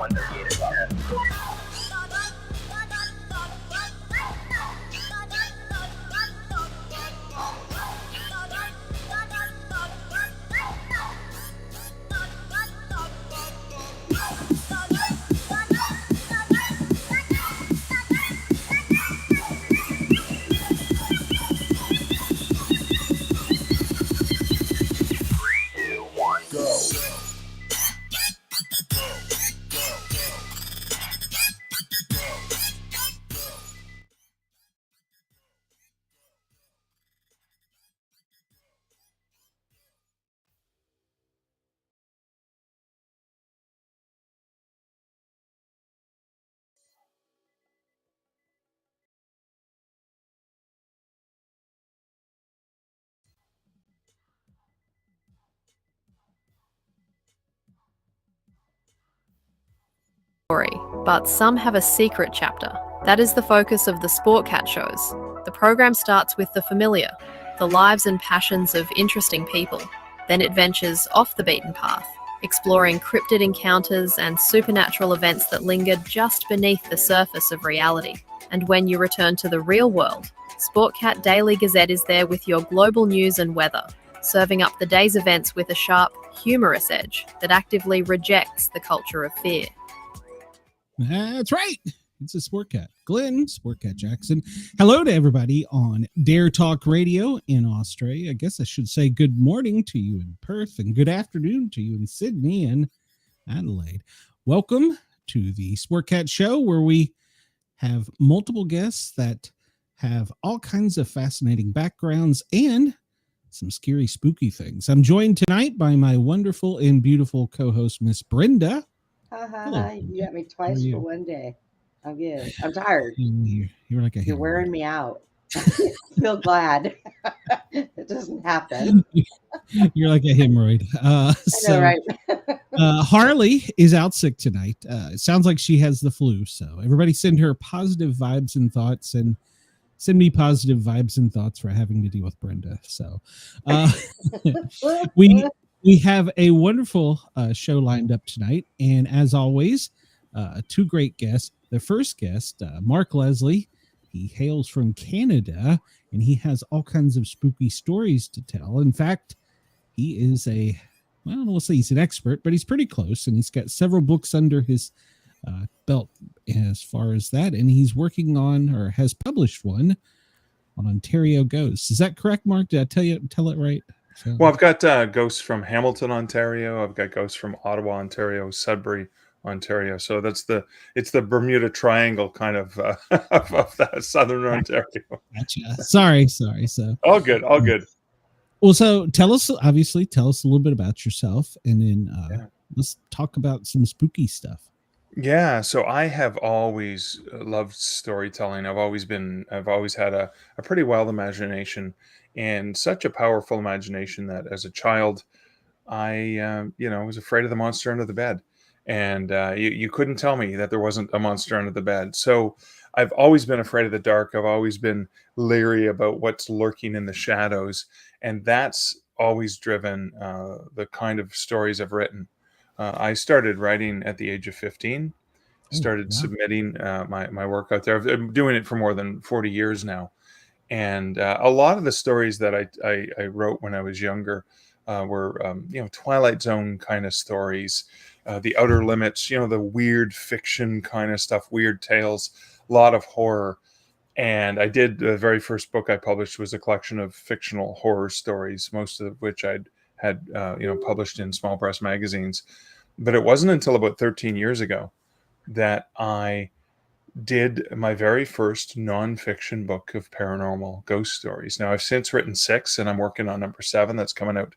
138 o'clock. But some have a secret chapter. That is the focus of the Sportcat shows. The program starts with the familiar, the lives and passions of interesting people. Then it ventures off the beaten path, exploring cryptid encounters and supernatural events that linger just beneath the surface of reality. And when you return to the real world, Sportcat Daily Gazette is there with your global news and weather, serving up the day's events with a sharp, humorous edge that actively rejects the culture of fear. That's right. It's a Sportcat. Glenn, Sportcat Jackson. Hello to everybody on Dare Talk Radio in Australia. I guess I should say good morning to you in Perth and good afternoon to you in Sydney and Adelaide. Welcome to the Sportcat Show, where we have multiple guests that have all kinds of fascinating backgrounds and some scary, spooky things. I'm joined tonight by my wonderful and beautiful co-host, Miss Brenda. Hello. You got me twice for one day. I'm good. I'm tired. You're like a You're hemorrhoid. wearing me out. I feel glad it doesn't happen. You're like a hemorrhoid. I know, right? Harley is out sick tonight. It sounds like she has the flu. So everybody send her positive vibes and thoughts, and send me positive vibes and thoughts for having to deal with Brenda. So we have a wonderful show lined up tonight. And as always, two great guests. The first guest, Mark Leslie, he hails from Canada, and he has all kinds of spooky stories to tell. In fact, he is we'll say he's an expert, but he's pretty close, and he's got several books under his belt as far as that. And he's working on, or has published one on Ontario Ghosts. Is that correct, Mark? Did I tell it right? So, well, I've got ghosts from Hamilton, Ontario. I've got ghosts from Ottawa, Ontario, Sudbury, Ontario. So it's the Bermuda Triangle kind of of that southern Ontario. Gotcha. Sorry. So all good. Well, so tell us a little bit about yourself, and then let's talk about some spooky stuff. Yeah, so I have always loved storytelling. I've always had a pretty wild imagination, and such a powerful imagination that as a child, I was afraid of the monster under the bed, and you couldn't tell me that there wasn't a monster under the bed. So I've always been afraid of the dark. I've always been leery about what's lurking in the shadows, and that's always driven the kind of stories I've written. I started writing at the age of 15, started submitting my work out there. I've been doing it for more than 40 years now. And a lot of the stories that I wrote when I was younger were, Twilight Zone kind of stories, the Outer Limits, the weird fiction kind of stuff, weird tales, a lot of horror. And the very first book I published was a collection of fictional horror stories, most of which I'd had published in small press magazines. But it wasn't until about 13 years ago that I did my very first nonfiction book of paranormal ghost stories. Now, I've since written 6, and I'm working on number 7 that's coming out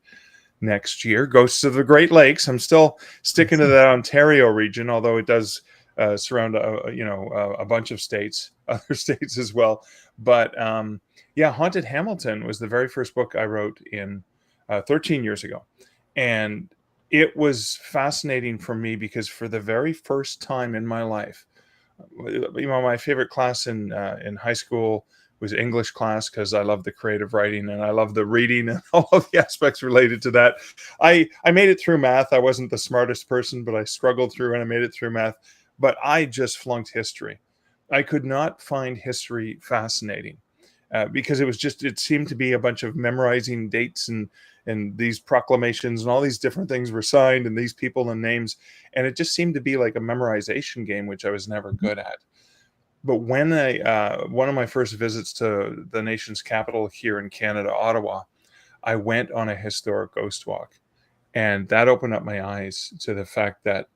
next year. Ghosts of the Great Lakes. I'm still sticking to that Ontario region, although it does surround a bunch of states, other states as well. But Haunted Hamilton was the very first book I wrote in 13 years ago. And it was fascinating for me because for the very first time in my life, my favorite class in high school was English class because I love the creative writing and I love the reading and all of the aspects related to that. I made it through math. I wasn't the smartest person, but I struggled through and I made it through math. But I just flunked history. I could not find history fascinating because it seemed to be a bunch of memorizing dates and these proclamations and all these different things were signed and these people and names. And it just seemed to be like a memorization game, which I was never good at. But when one of my first visits to the nation's capital here in Canada, Ottawa, I went on a historic ghost walk. And that opened up my eyes to the fact that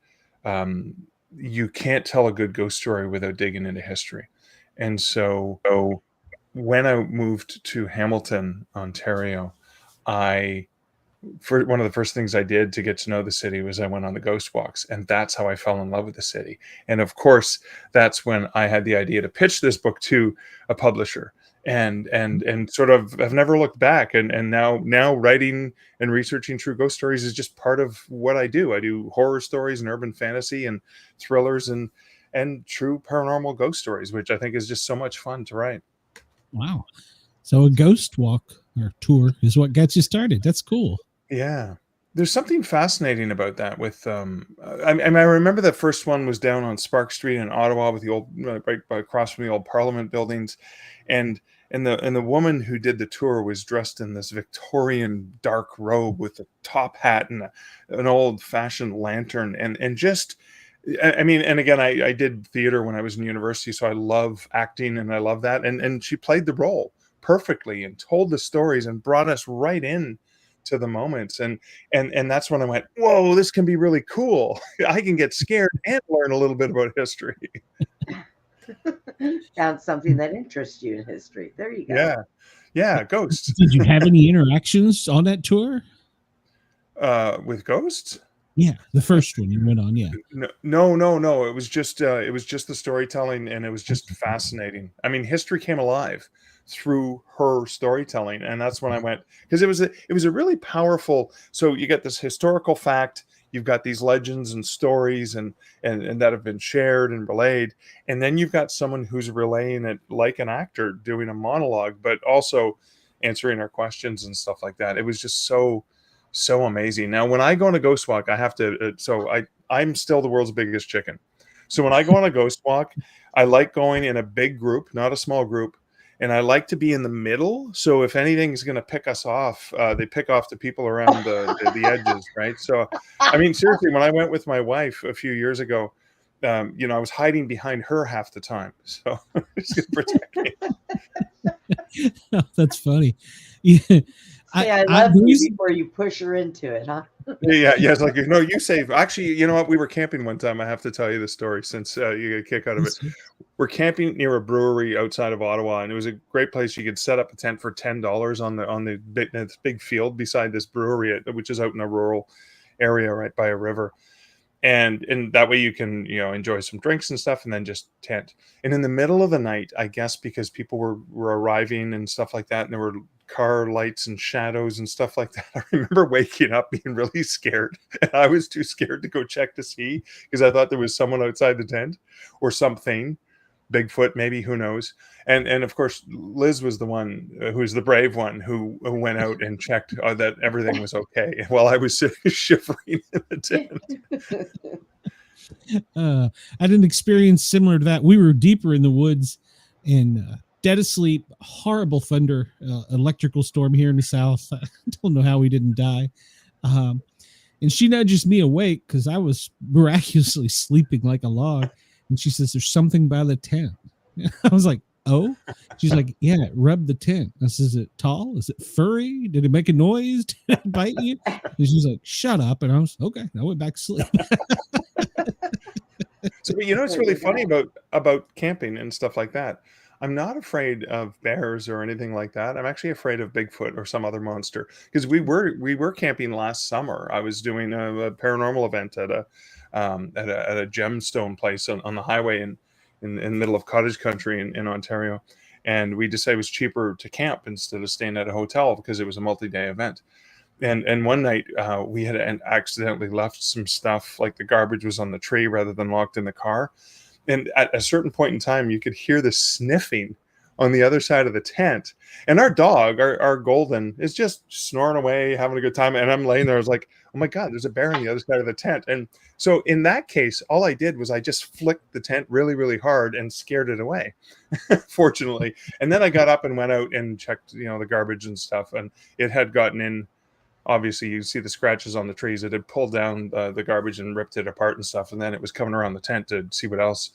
you can't tell a good ghost story without digging into history. And so when I moved to Hamilton, Ontario, one of the first things I did to get to know the city was I went on the ghost walks, and that's how I fell in love with the city. And of course, that's when I had the idea to pitch this book to a publisher, and sort of have never looked back. And now writing and researching true ghost stories is just part of what I do. I do horror stories and urban fantasy and thrillers and true paranormal ghost stories, which I think is just so much fun to write. Wow. So a ghost walk or tour is what gets you started. That's cool. Yeah. There's something fascinating about that with, I remember the first one was down on Spark Street in Ottawa with the old, right across from the old Parliament buildings. And the woman who did the tour was dressed in this Victorian dark robe with a top hat and an old fashioned lantern. And just, and again, I did theater when I was in university, so I love acting and I love that. And she played the role perfectly and told the stories and brought us right in to the moments. And that's when I went, whoa, this can be really cool. I can get scared and learn a little bit about history. Found something that interests you in history. There you go. Yeah, ghosts. Did you have any interactions on that tour? With ghosts? Yeah, the first one you went on. Yeah. No. It was just the storytelling, and it was just fascinating. I mean, history came alive through her storytelling, and that's when I went, because it was a really powerful. So you get this historical fact, you've got these legends and stories, and that have been shared and relayed, and then you've got someone who's relaying it like an actor doing a monologue, but also answering our questions and stuff like that. It was just so amazing. Now, when I go on a ghost walk, I have to. I'm still the world's biggest chicken. So when I go on a ghost walk, I like going in a big group, not a small group, and I like to be in the middle. So if anything's going to pick us off, they pick off the people around the edges, right? So, I mean, seriously, when I went with my wife a few years ago, I was hiding behind her half the time, so she's going to protect me. Oh, that's funny. Yeah. I love you before you push her into it, huh? Yeah. It's like, no, you save. Actually, you know what? We were camping one time. I have to tell you the story since you get a kick out of it. We're camping near a brewery outside of Ottawa, and it was a great place. You could set up a tent for $10 on the big field beside this brewery, which is out in a rural area right by a river. And that way you can, enjoy some drinks and stuff and then just tent. And in the middle of the night, I guess because people were arriving and stuff like that, and there were car lights and shadows and stuff like that, I remember waking up being really scared. And I was too scared to go check to see because I thought there was someone outside the tent or something. Bigfoot, maybe, who knows? And of course, Liz was the one who was the brave one who went out and checked that everything was okay while I was shivering in the tent. I had an experience similar to that. We were deeper in the woods and dead asleep, horrible thunder, electrical storm here in the south. I don't know how we didn't die. And she nudges me awake because I was miraculously sleeping like a log. And she says, "There's something by the tent." I was like, "Oh?" She's like, "Yeah, it rubbed the tent." I says, "Is it tall? Is it furry? Did it make a noise? Did it bite you?" And she's like, "Shut up." And I was, okay. I went back to sleep. So, it's really funny about camping and stuff like that. I'm not afraid of bears or anything like that. I'm actually afraid of Bigfoot or some other monster, because we were camping last summer. I was doing a paranormal event at a gemstone place on the highway in the middle of cottage country in Ontario, and we decided it was cheaper to camp instead of staying at a hotel because it was a multi-day event. And one night we had accidentally left some stuff, like the garbage was on the tree rather than locked in the car. And at a certain point in time, you could hear the sniffing on the other side of the tent. And our dog, our golden, is just snoring away, having a good time. And I'm laying there, I was like, oh my God, there's a bear on the other side of the tent. And so in that case, all I did was I just flicked the tent really, really hard and scared it away, fortunately. And then I got up and went out and checked, the garbage and stuff. And it had gotten in. Obviously, you see the scratches on the trees. It had pulled down the garbage and ripped it apart and stuff. And then it was coming around the tent to see what else.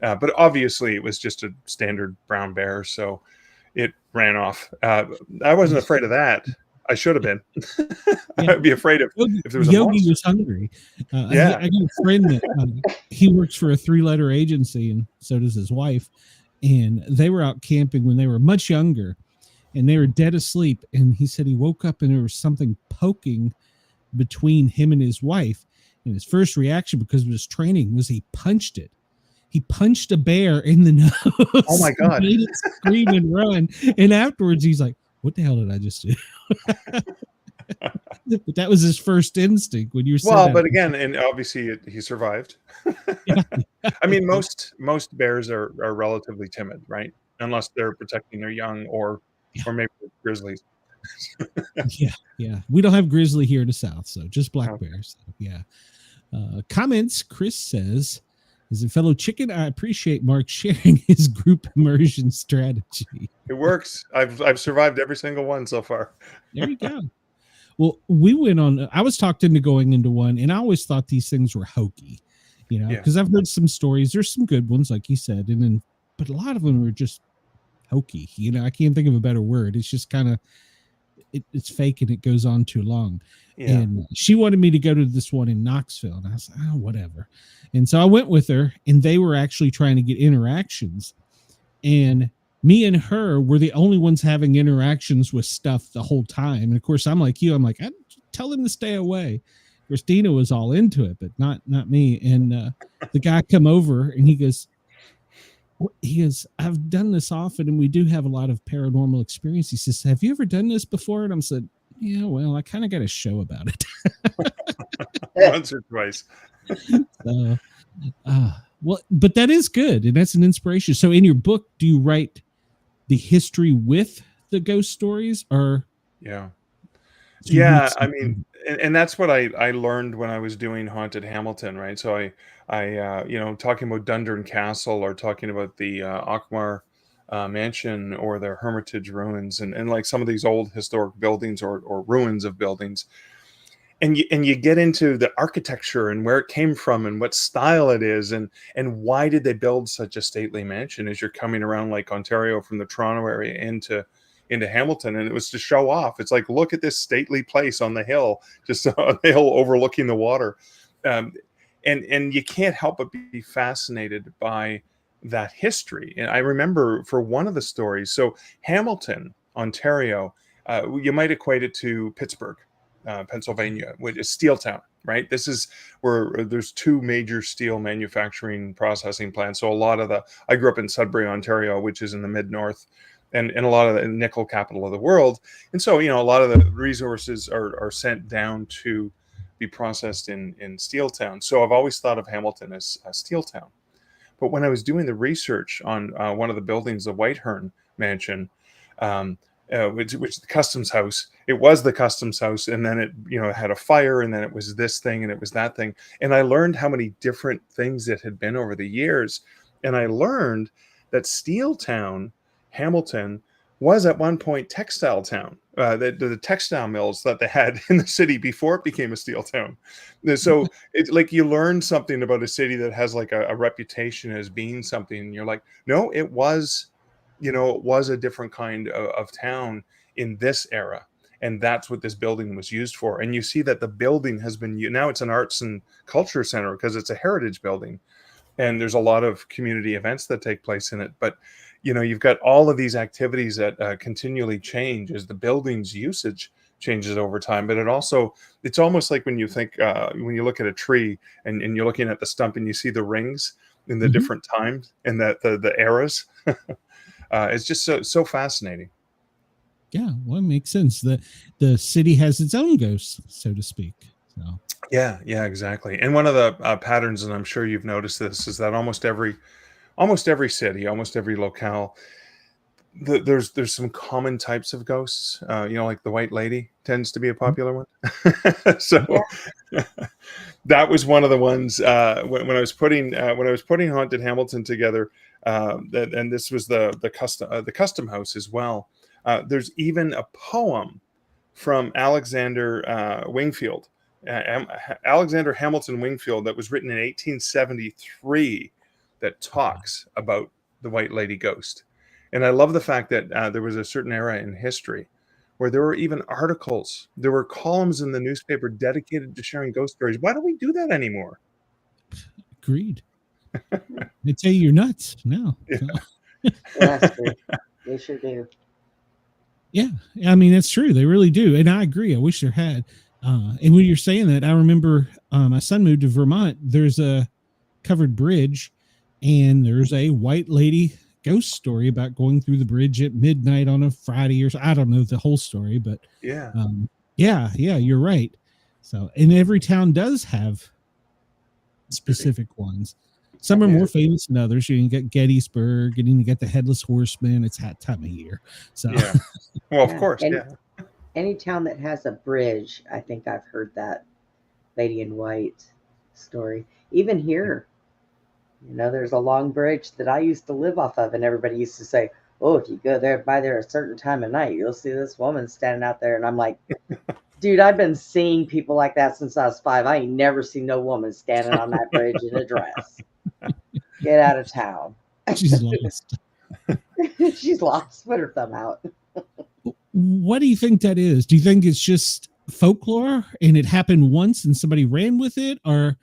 But obviously, it was just a standard brown bear. So it ran off. I wasn't afraid of that. I should have been. Yeah. I'd be afraid if there was a Yogi monster. was hungry. Yeah. I got a friend that he works for a 3-letter agency, and so does his wife. And they were out camping when they were much younger, and they were dead asleep. And he said he woke up and there was something poking between him and his wife. And his first reaction, because of his training, was he punched it. He punched a bear in the nose. Oh my God. Made it scream and run. And afterwards he's like, what the hell did I just do? But that was his first instinct when you said that. But again, and obviously he survived. Yeah. I mean, most bears are relatively timid, right? Unless they're protecting their young or maybe grizzlies. Yeah. We don't have grizzly here in the South, so just black Okay. bears. Yeah. Comments. Chris says, as a fellow chicken, I appreciate Mark sharing his group immersion strategy. It works. I've survived every single one so far. There you go. Well, we went on. I was talked into going into one, and I always thought these things were hokey, because I've heard some stories. There's some good ones, like you said, but a lot of them are just hokey. I can't think of a better word. It's just kind of it's fake and it goes on too long. Yeah. And she wanted me to go to this one in Knoxville, and I was like, oh, whatever. And so I went with her, and they were actually trying to get interactions, and me and her were the only ones having interactions with stuff the whole time. And of course, I'm like you. I'm like, I tell him to stay away. Christina was all into it, but not me. And the guy come over, and he goes, I've done this often, and we do have a lot of paranormal experience. He says, have you ever done this before? And I said, yeah, well, I kind of got a show about it. Once or twice. So, well, but that is good, and that's an inspiration. So in your book, do you write the history with the ghost stories, or I mean, and that's what I learned when I was doing Haunted Hamilton, right? So I talking about Dundurn Castle, or talking about the Auchmar mansion, or their Hermitage ruins, and like some of these old historic buildings or ruins of buildings. And you get into the architecture and where it came from and what style it is, and why did they build such a stately mansion as you're coming around Lake Ontario from the Toronto area into Hamilton. And it was to show off. It's like, look at this stately place on the hill, just on the hill overlooking the water. And you can't help but be fascinated by that history. And I remember for one of the stories, so Hamilton, Ontario, you might equate it to Pittsburgh, Pennsylvania, which is steel town, right? This is where there's 2 major steel manufacturing processing plants. So I grew up in Sudbury, Ontario, which is in the mid-north, and a lot of the nickel capital of the world. And so, a lot of the resources are sent down to be processed in steel town. So I've always thought of Hamilton as a steel town. But when I was doing the research on one of the buildings, the Whitehorn mansion, which the customs house, it was the customs house, and then it had a fire, and then it was this thing, and it was that thing, and I learned how many different things it had been over the years. And I learned that steel town, Hamilton, was at one point textile town. The textile mills that they had in the city before it became a steel town. So it's like you learn something about a city that has like a reputation as being something, and you're like, no, it was a different kind of town in this era. And that's what this building was used for. And you see that the building has been, now it's an arts and culture center because it's a heritage building. And there's a lot of community events that take place in it. But, you've got all of these activities that continually change as the building's usage changes over time. But it's almost like when you think, when you look at a tree and you're looking at the stump and you see the rings in the different times and the eras. It's just so fascinating. Yeah, well, it makes sense. The city has its own ghosts, so to speak. So Yeah, exactly. And one of the patterns, and I'm sure you've noticed this, is that almost every city, almost every locale, there's some common types of ghosts. Like the White Lady tends to be a popular one. So that was one of the ones when I was putting Haunted Hamilton together. And this was the custom house as well. There's even a poem from Alexander Wingfield, Alexander Hamilton Wingfield, that was written in 1873 that talks about the White Lady ghost. And I love the fact that there was a certain era in history where there were even articles, there were columns in the newspaper dedicated to sharing ghost stories. Why don't we do that anymore? Agreed. They tell you you're nuts now. Yeah. So. That's true. They sure do. Yeah, I mean, it's true. They really do. And I agree. I wish there had. And when you're saying that, I remember my son moved to Vermont. There's a covered bridge, and there's a White Lady ghost story about going through the bridge at midnight on a Friday, or I don't know the whole story, but Yeah. Yeah, you're right. So, and every town does have specific ones. Some are more famous than others. You can get Gettysburg, and you get the Headless Horseman. It's that time of year. So, Yeah. Well, of course, And yeah. any town that has a bridge, I think I've heard that Lady in White story. Even here, there's a long bridge that I used to live off of, and everybody used to say, "Oh, if you go there by there a certain time of night, you'll see this woman standing out there." And I'm like, dude, I've been seeing people like that since I was 5. I ain't never seen no woman standing on that bridge in a dress. Get out of town. she's lost. She's lost. Put her thumb out. What do you think that is? Do you think it's just folklore and it happened once and somebody ran with it, or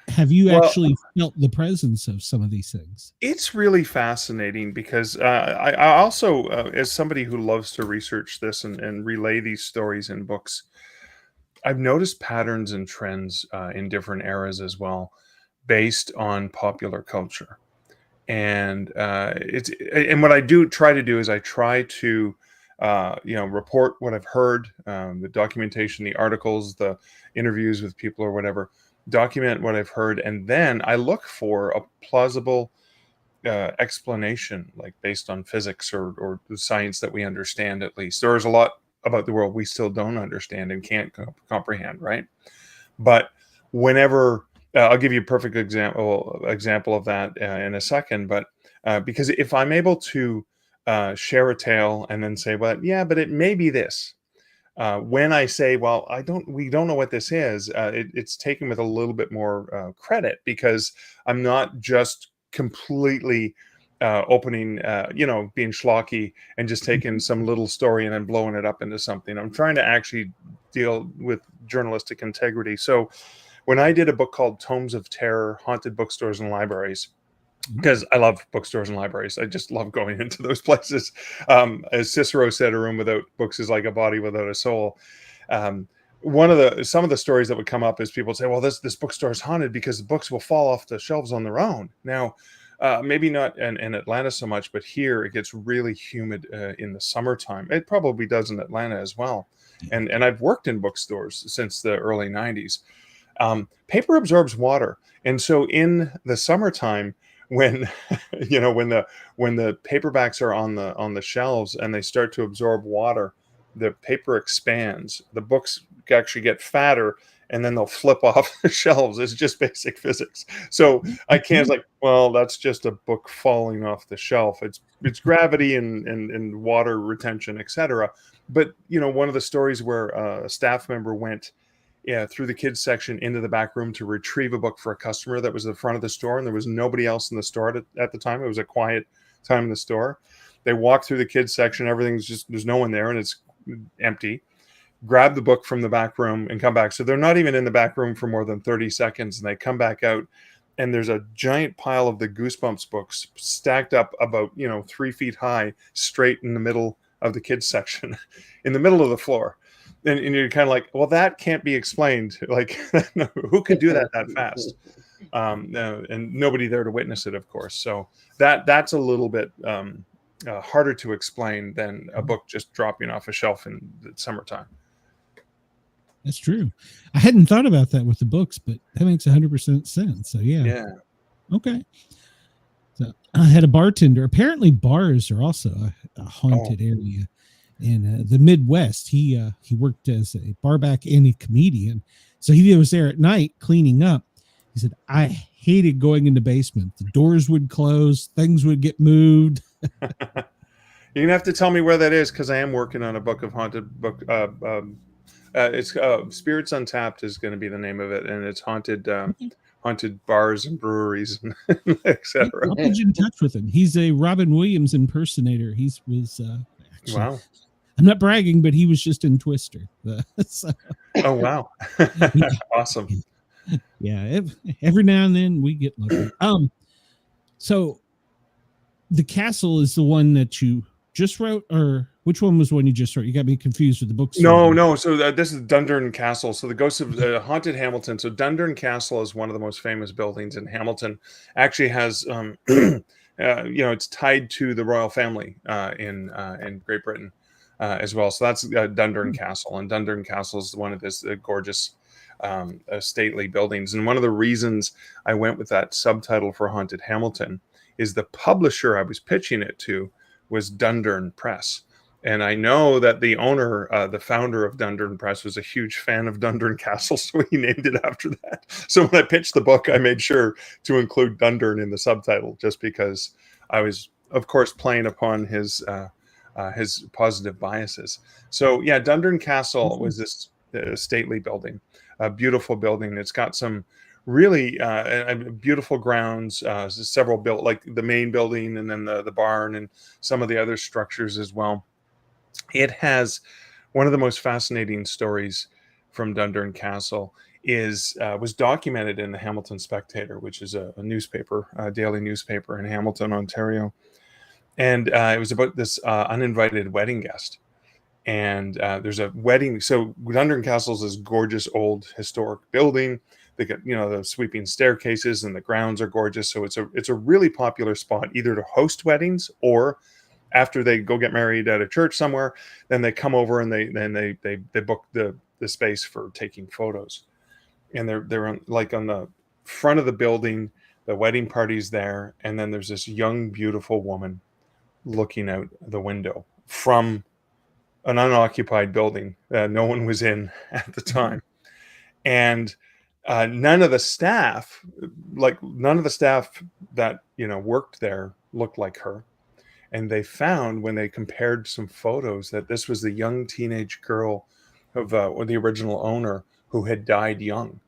have you actually felt the presence of some of these things? It's really fascinating because I also, as somebody who loves to research this and relay these stories in books, I've noticed patterns and trends in different eras as well, based on popular culture. And and what I try to do is I try to report what I've heard, the documentation, the articles, the interviews with people or whatever, document what I've heard, and then I look for a plausible explanation, like based on physics or the science that we understand. At least there's a lot about the world we still don't understand and can't comprehend, right? But whenever I'll give you a perfect example of that in a second, but because if I'm able to share a tale and then say, well, yeah, but it may be this. When I say, well, we don't know what this is, it's taken with a little bit more credit, because I'm not just completely opening, being schlocky and just taking some little story and then blowing it up into something. I'm trying to actually deal with journalistic integrity. So when I did a book called Tomes of Terror, Haunted Bookstores and Libraries, because I love bookstores and libraries. I just love going into those places. As Cicero said, a room without books is like a body without a soul. Some of the stories that would come up is people would say, well, this bookstore is haunted because the books will fall off the shelves on their own. Now, maybe not in Atlanta so much, but here it gets really humid in the summertime. It probably does in Atlanta as well. And I've worked in bookstores since the early 90s. Paper absorbs water. And so in the summertime, when when the paperbacks are on the shelves and they start to absorb water, the paper expands, the books actually get fatter, and then they'll flip off the shelves. It's just basic physics. So I can't well, that's just a book falling off the shelf. It's gravity and water retention, etc. But one of the stories where a staff member went through the kids section into the back room to retrieve a book for a customer that was at the front of the store, and there was nobody else in the store at the time. It was a quiet time in the store. They walk through the kids section, there's no one there, and it's empty. Grab the book from the back room and come back. So they're not even in the back room for more than 30 seconds, and they come back out, and there's a giant pile of the Goosebumps books stacked up about 3 feet high, straight in the middle of the kids section, in the middle of the floor. And you're kind of like, well, that can't be explained. Like, who could do that fast? And nobody there to witness it, of course. So that's a little bit harder to explain than a book just dropping off a shelf in the summertime. That's true. I hadn't thought about that with the books, but that makes 100% sense. So yeah. Okay. So I had a bartender. Apparently bars are also haunted area in the Midwest. He worked as a barback and a comedian, so he was there at night cleaning up. He said, I hated going in the basement. The doors would close, things would get moved. You're gonna have to tell me where that is, because I am working on a book of haunted book. It's Spirits Untapped is going to be the name of it, and it's haunted haunted bars and breweries, and etc. I'll put you in touch with him. He's a Robin Williams impersonator. He was actually, Wow. I'm not bragging, but he was just in Twister. So, Oh wow. Awesome. yeah, every now and then we get lucky. So the castle is the one that you just wrote, or which one was the one you just wrote? You got me confused with the books. No. So this is Dundurn Castle. So the Ghosts of Haunted Hamilton. So Dundurn Castle is one of the most famous buildings in Hamilton. Actually has, it's tied to the royal family in Great Britain as well. So that's Dundurn Castle, and Dundurn Castle is one of this gorgeous, stately buildings. And one of the reasons I went with that subtitle for Haunted Hamilton is the publisher I was pitching it to was Dundurn Press. And I know that the owner, the founder of Dundurn Press, was a huge fan of Dundurn Castle, so he named it after that. So when I pitched the book, I made sure to include Dundurn in the subtitle, just because I was, of course, playing upon his positive biases. So yeah, Dundurn Castle was this stately building, a beautiful building. It's got some really beautiful grounds, several built, like the main building, and then the barn, and some of the other structures as well. It has one of the most fascinating stories from Dundurn Castle was documented in the Hamilton Spectator, which is a newspaper, a daily newspaper in Hamilton, Ontario. And it was about this uninvited wedding guest. And there's a wedding. So Dundurn Castle is this gorgeous old historic building. They got, the sweeping staircases, and the grounds are gorgeous. So it's a really popular spot, either to host weddings, or after they go get married at a church somewhere, then they come over and they book the space for taking photos. And they're on the front of the building. The wedding party's there, and then there's this young, beautiful woman looking out the window from an unoccupied building that no one was in at the time. And none of the staff that worked there looked like her. And they found, when they compared some photos, that this was the young teenage girl of the original owner who had died young.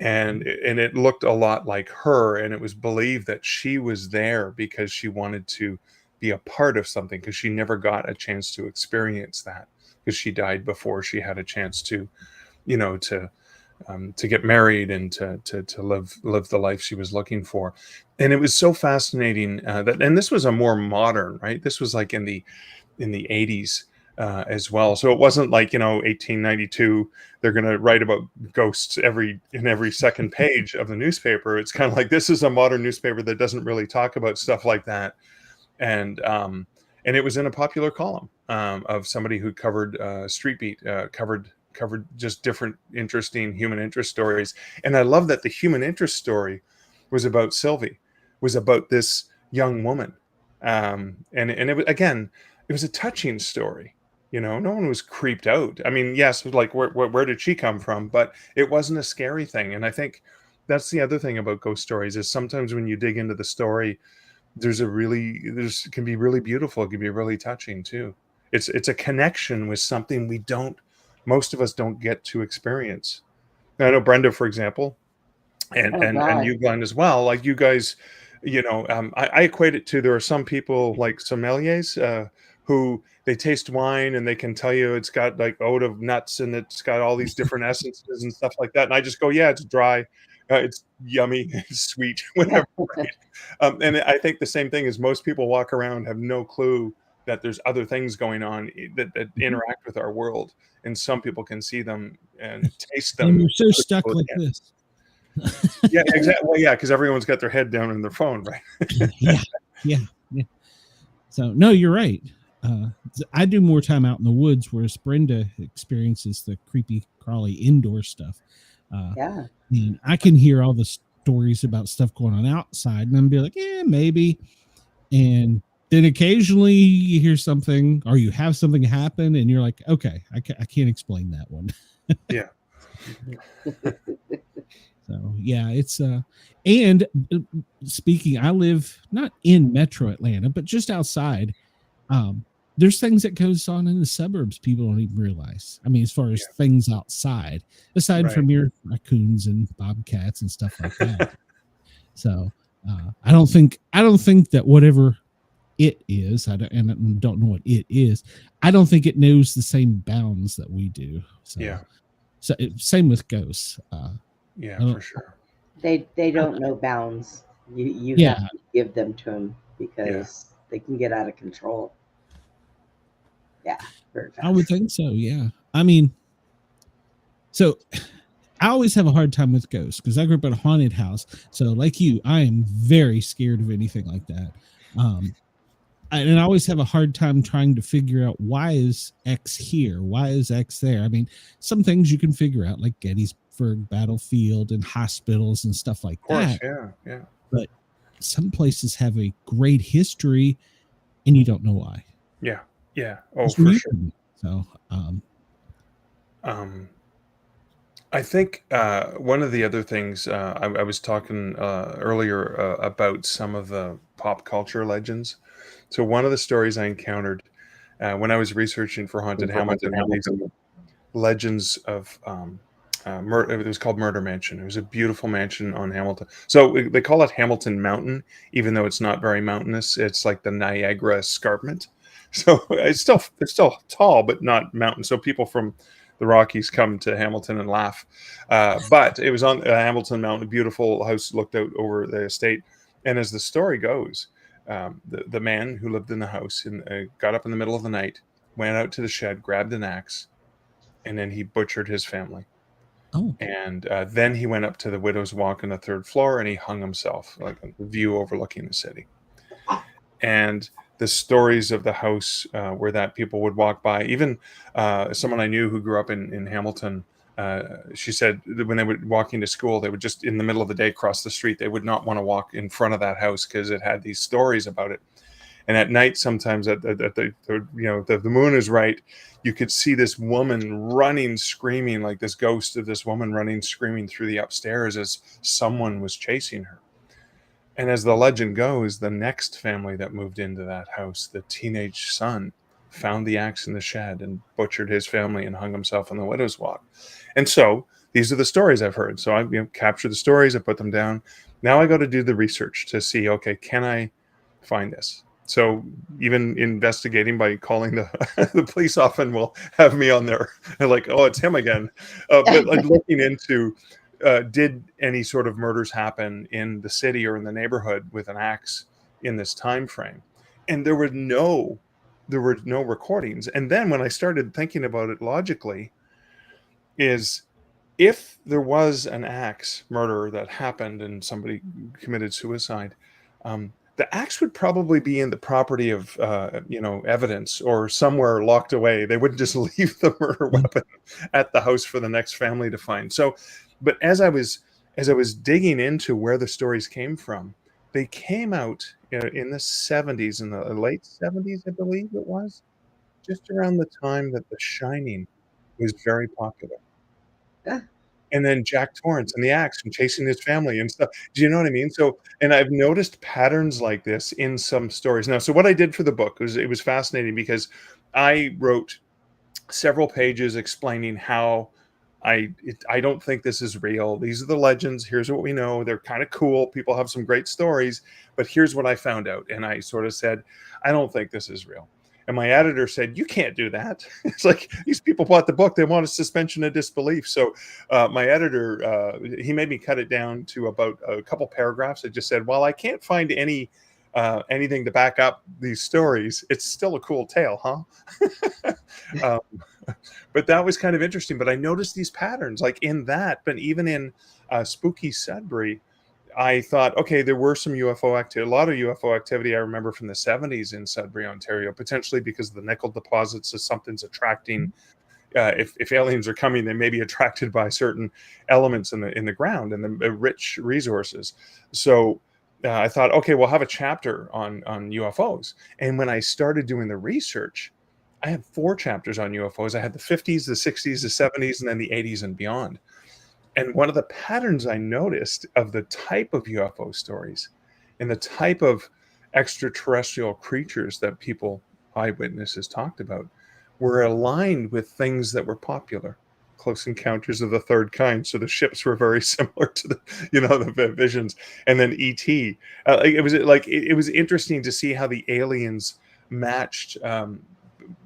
And it looked a lot like her. And it was believed that she was there because she wanted to be a part of something, because she never got a chance to experience that, because she died before she had a chance to get married and to live the life she was looking for. And it was so fascinating and this was a more modern, right? This was like in the 80s as well. So it wasn't like 1892. They're going to write about ghosts in every second page of the newspaper. It's kind of like, this is a modern newspaper that doesn't really talk about stuff like that. And it was in a popular column of somebody who covered Street Beat, covered just different interesting human interest stories. And I love that the human interest story was about Sylvie, was about this young woman. And it was, again, it was a touching story. No one was creeped out. I mean, yes, like where did she come from? But it wasn't a scary thing. And I think that's the other thing about ghost stories, is sometimes when you dig into the story, can be really beautiful. It can be really touching too. It's a connection with something most of us don't get to experience. Now, I know Brenda, for example, and you, Glenn, as well. Like you guys, I equate it to, there are some people like sommeliers who they taste wine and they can tell you it's got like oat of nuts and it's got all these different essences and stuff like that. And I just go, yeah, it's dry. It's yummy, it's sweet, whatever. Right? And I think the same thing is, most people walk around, have no clue that there's other things going on that interact with our world. And some people can see them and taste them. And you're so stuck like this. Yeah, exactly. Well, yeah, because everyone's got their head down in their phone, right? Yeah. So, no, you're right. I do more time out in the woods, whereas Brenda experiences the creepy, crawly indoor stuff. Yeah. And I can hear all the stories about stuff going on outside, and I'm be like, yeah, maybe. And then occasionally you hear something or you have something happen and you're like, okay, I can't explain that one. Yeah. So yeah, it's and speaking, I live not in Metro Atlanta, but just outside. There's things that goes on in the suburbs people don't even realize. I mean, as far as things outside, aside from your raccoons and bobcats and stuff like that. So I don't think that whatever it is, I don't know what it is. I don't think it knows the same bounds that we do. So so same with ghosts. For sure. They don't know bounds. You have to give them to them because they can get out of control. Yeah, very fast. I would think so. Yeah, I mean, so I always have a hard time with ghosts because I grew up in a haunted house. So, like you, I am very scared of anything like that. And I always have a hard time trying to figure out why is X here? Why is X there? I mean, some things you can figure out, like Gettysburg battlefield and hospitals and stuff like that. Yeah. But some places have a great history, and you don't know why. Yeah. Oh, for sure. So, I think one of the other things I was talking earlier about some of the pop culture legends. So one of the stories I encountered when I was researching for Haunted Hamilton, these legends of it was called Murder Mansion. It was a beautiful mansion on Hamilton. So they call it Hamilton Mountain, even though it's not very mountainous. It's like the Niagara Escarpment. So it's still tall, but not mountain. So people from the Rockies come to Hamilton and laugh. But it was on Hamilton Mountain, a beautiful house looked out over the estate. And as the story goes, the man who lived in the house got up in the middle of the night, went out to the shed, grabbed an axe, and then he butchered his family. Oh. And then he went up to the widow's walk on the third floor and he hung himself, like a view overlooking the city. And the stories of the house where that people would walk by, even someone I knew who grew up in Hamilton, she said that when they were walking to school, they would just in the middle of the day cross the street. They would not want to walk in front of that house because it had these stories about it. And at night, sometimes the moon is right, you could see this woman running, screaming, like this ghost of this woman running, screaming through the upstairs as someone was chasing her. And as the legend goes, the next family that moved into that house, the teenage son, found the axe in the shed and butchered his family and hung himself on the widow's walk. And so these are the stories I've heard. So I capture the stories, I put them down. Now I go to do the research to see, okay, can I find this? So even investigating by calling the police often will have me on there. They're like, oh, it's him again. But like looking into did any sort of murders happen in the city or in the neighborhood with an axe in this time frame? And there were no recordings. And then when I started thinking about it logically, is if there was an axe murder that happened and somebody committed suicide, the axe would probably be in the property of evidence or somewhere locked away. They wouldn't just leave the murder weapon at the house for the next family to find. So, but as I was digging into where the stories came from, they came out in the 70s, in the late 70s, I believe it was, just around the time that The Shining was very popular. And then Jack Torrance and the axe and chasing his family and stuff. Do you know what I mean? So, and I've noticed patterns like this in some stories. Now, so what I did for the book was, it was fascinating because I wrote several pages explaining how I don't think this is real. These are the legends. Here's what we know. They're kind of cool. People have some great stories, but here's what I found out. And I sort of said, I don't think this is real. And my editor said, you can't do that. It's like, these people bought the book. They want a suspension of disbelief. So my editor, he made me cut it down to about a couple paragraphs. I just said, well, I can't find anything to back up these stories. It's still a cool tale, huh? But that was kind of interesting. But I noticed these patterns like in that, but even in Spooky Sudbury, I thought, okay, there were some UFO activity, a lot of UFO activity I remember from the 70s in Sudbury, Ontario, potentially because of the nickel deposits, so something's attracting. If aliens are coming, they may be attracted by certain elements in the ground and the rich resources. So I thought, okay, we'll have a chapter on UFOs. And when I started doing the research, I had 4 chapters on UFOs. I had the 50s, the 60s, the 70s, and then the 80s and beyond. And one of the patterns I noticed of the type of UFO stories and the type of extraterrestrial creatures that people, eyewitnesses, talked about were aligned with things that were popular. Close Encounters of the Third Kind. So the ships were very similar to the, the visions. And then ET. It was interesting to see how the aliens matched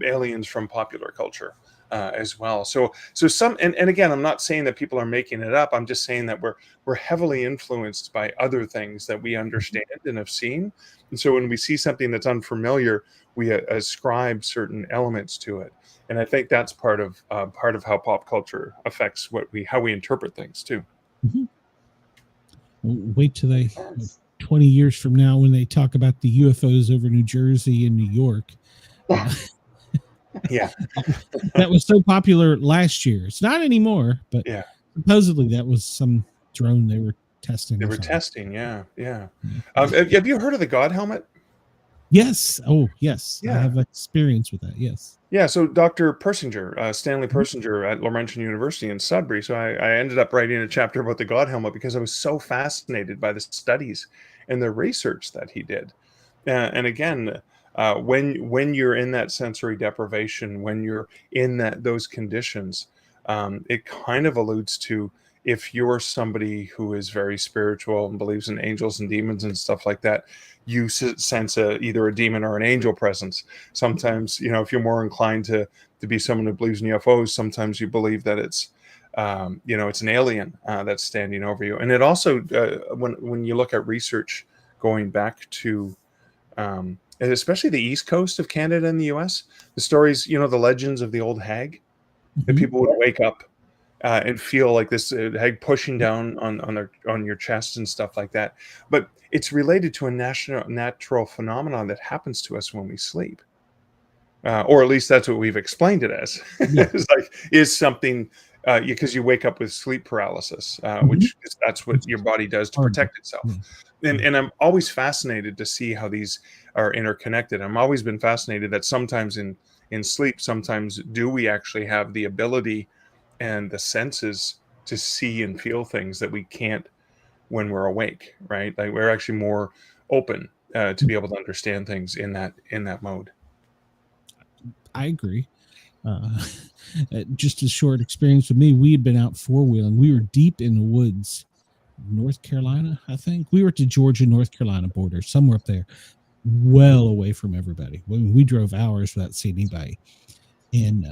aliens from popular culture as well. So some, and again, I'm not saying that people are making it up. I'm just saying that we're heavily influenced by other things that we understand and have seen. And so when we see something that's unfamiliar, we ascribe certain elements to it. And I think that's part of how pop culture affects how we interpret things too. Mm-hmm. Wait till 20 years from now when they talk about the UFOs over New Jersey and New York. Yeah, that was so popular last year. It's not anymore, but yeah, supposedly that was some drone they were testing. They were testing, yeah. Have you heard of the God helmet? Yes. Oh, yes. Yeah. I have experience with that. Yes. Yeah. So Dr. Persinger, Stanley Persinger at Laurentian University in Sudbury. So I ended up writing a chapter about the God helmet because I was so fascinated by the studies and the research that he did. And again, when you're in that sensory deprivation, when you're in those conditions, it kind of alludes to, if you're somebody who is very spiritual and believes in angels and demons and stuff like that, you sense either a demon or an angel presence. Sometimes, if you're more inclined to be someone who believes in UFOs, sometimes you believe that it's, it's an alien that's standing over you. And it also, when you look at research going back to, especially the East Coast of Canada and the US, the stories, the legends of the old hag, that people would wake up and feel like this hag pushing down on your chest and stuff like that. But it's related to a natural phenomenon that happens to us when we sleep, or at least that's what we've explained it as. Yeah. is something because you wake up with sleep paralysis, which that's what your body does to protect itself. And I'm always fascinated to see how these are interconnected. I've always been fascinated that sometimes in sleep, sometimes do we actually have the ability and the senses to see and feel things that we can't when we're awake, right? Like we're actually more open to be able to understand things in that mode. I agree. Just a short experience with me. We had been out 4-wheeling. We were deep in the woods, North Carolina, I think. We were at the Georgia-North Carolina border, somewhere up there, well away from everybody. We drove hours without seeing anybody. And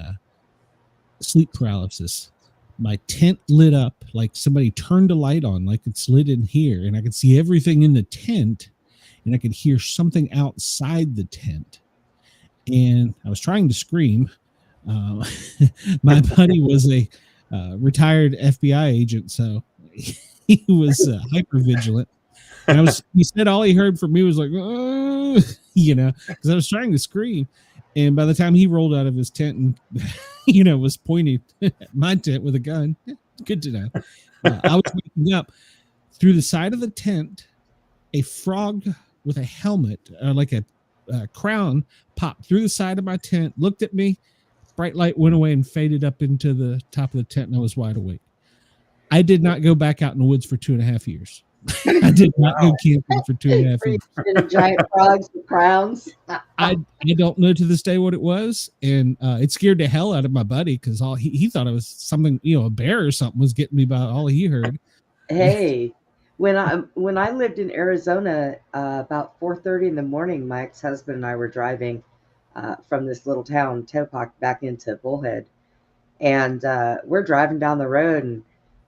sleep paralysis. My tent lit up like somebody turned a light on, like it's lit in here, and I could see everything in the tent, and I could hear something outside the tent. And I was trying to scream. My buddy was a retired FBI agent, so he was hyper vigilant. And he said all he heard from me was like, oh, because I was trying to scream. And by the time he rolled out of his tent and, was pointing at my tent with a gun, good to know. I was waking up through the side of the tent. A frog with a helmet, like a crown, popped through the side of my tent, looked at me, bright light went away and faded up into the top of the tent, and I was wide awake. I did not go back out in the woods for 2.5 years. I did not go camping for 2.5 years. Giant frogs with crowns. I don't know to this day what it was, and it scared the hell out of my buddy because all he thought it was something, a bear or something was getting me by all he heard. Hey, when I lived in Arizona, about 4:30 in the morning, my ex-husband and I were driving from this little town, Topak, back into Bullhead, and we're driving down the road, and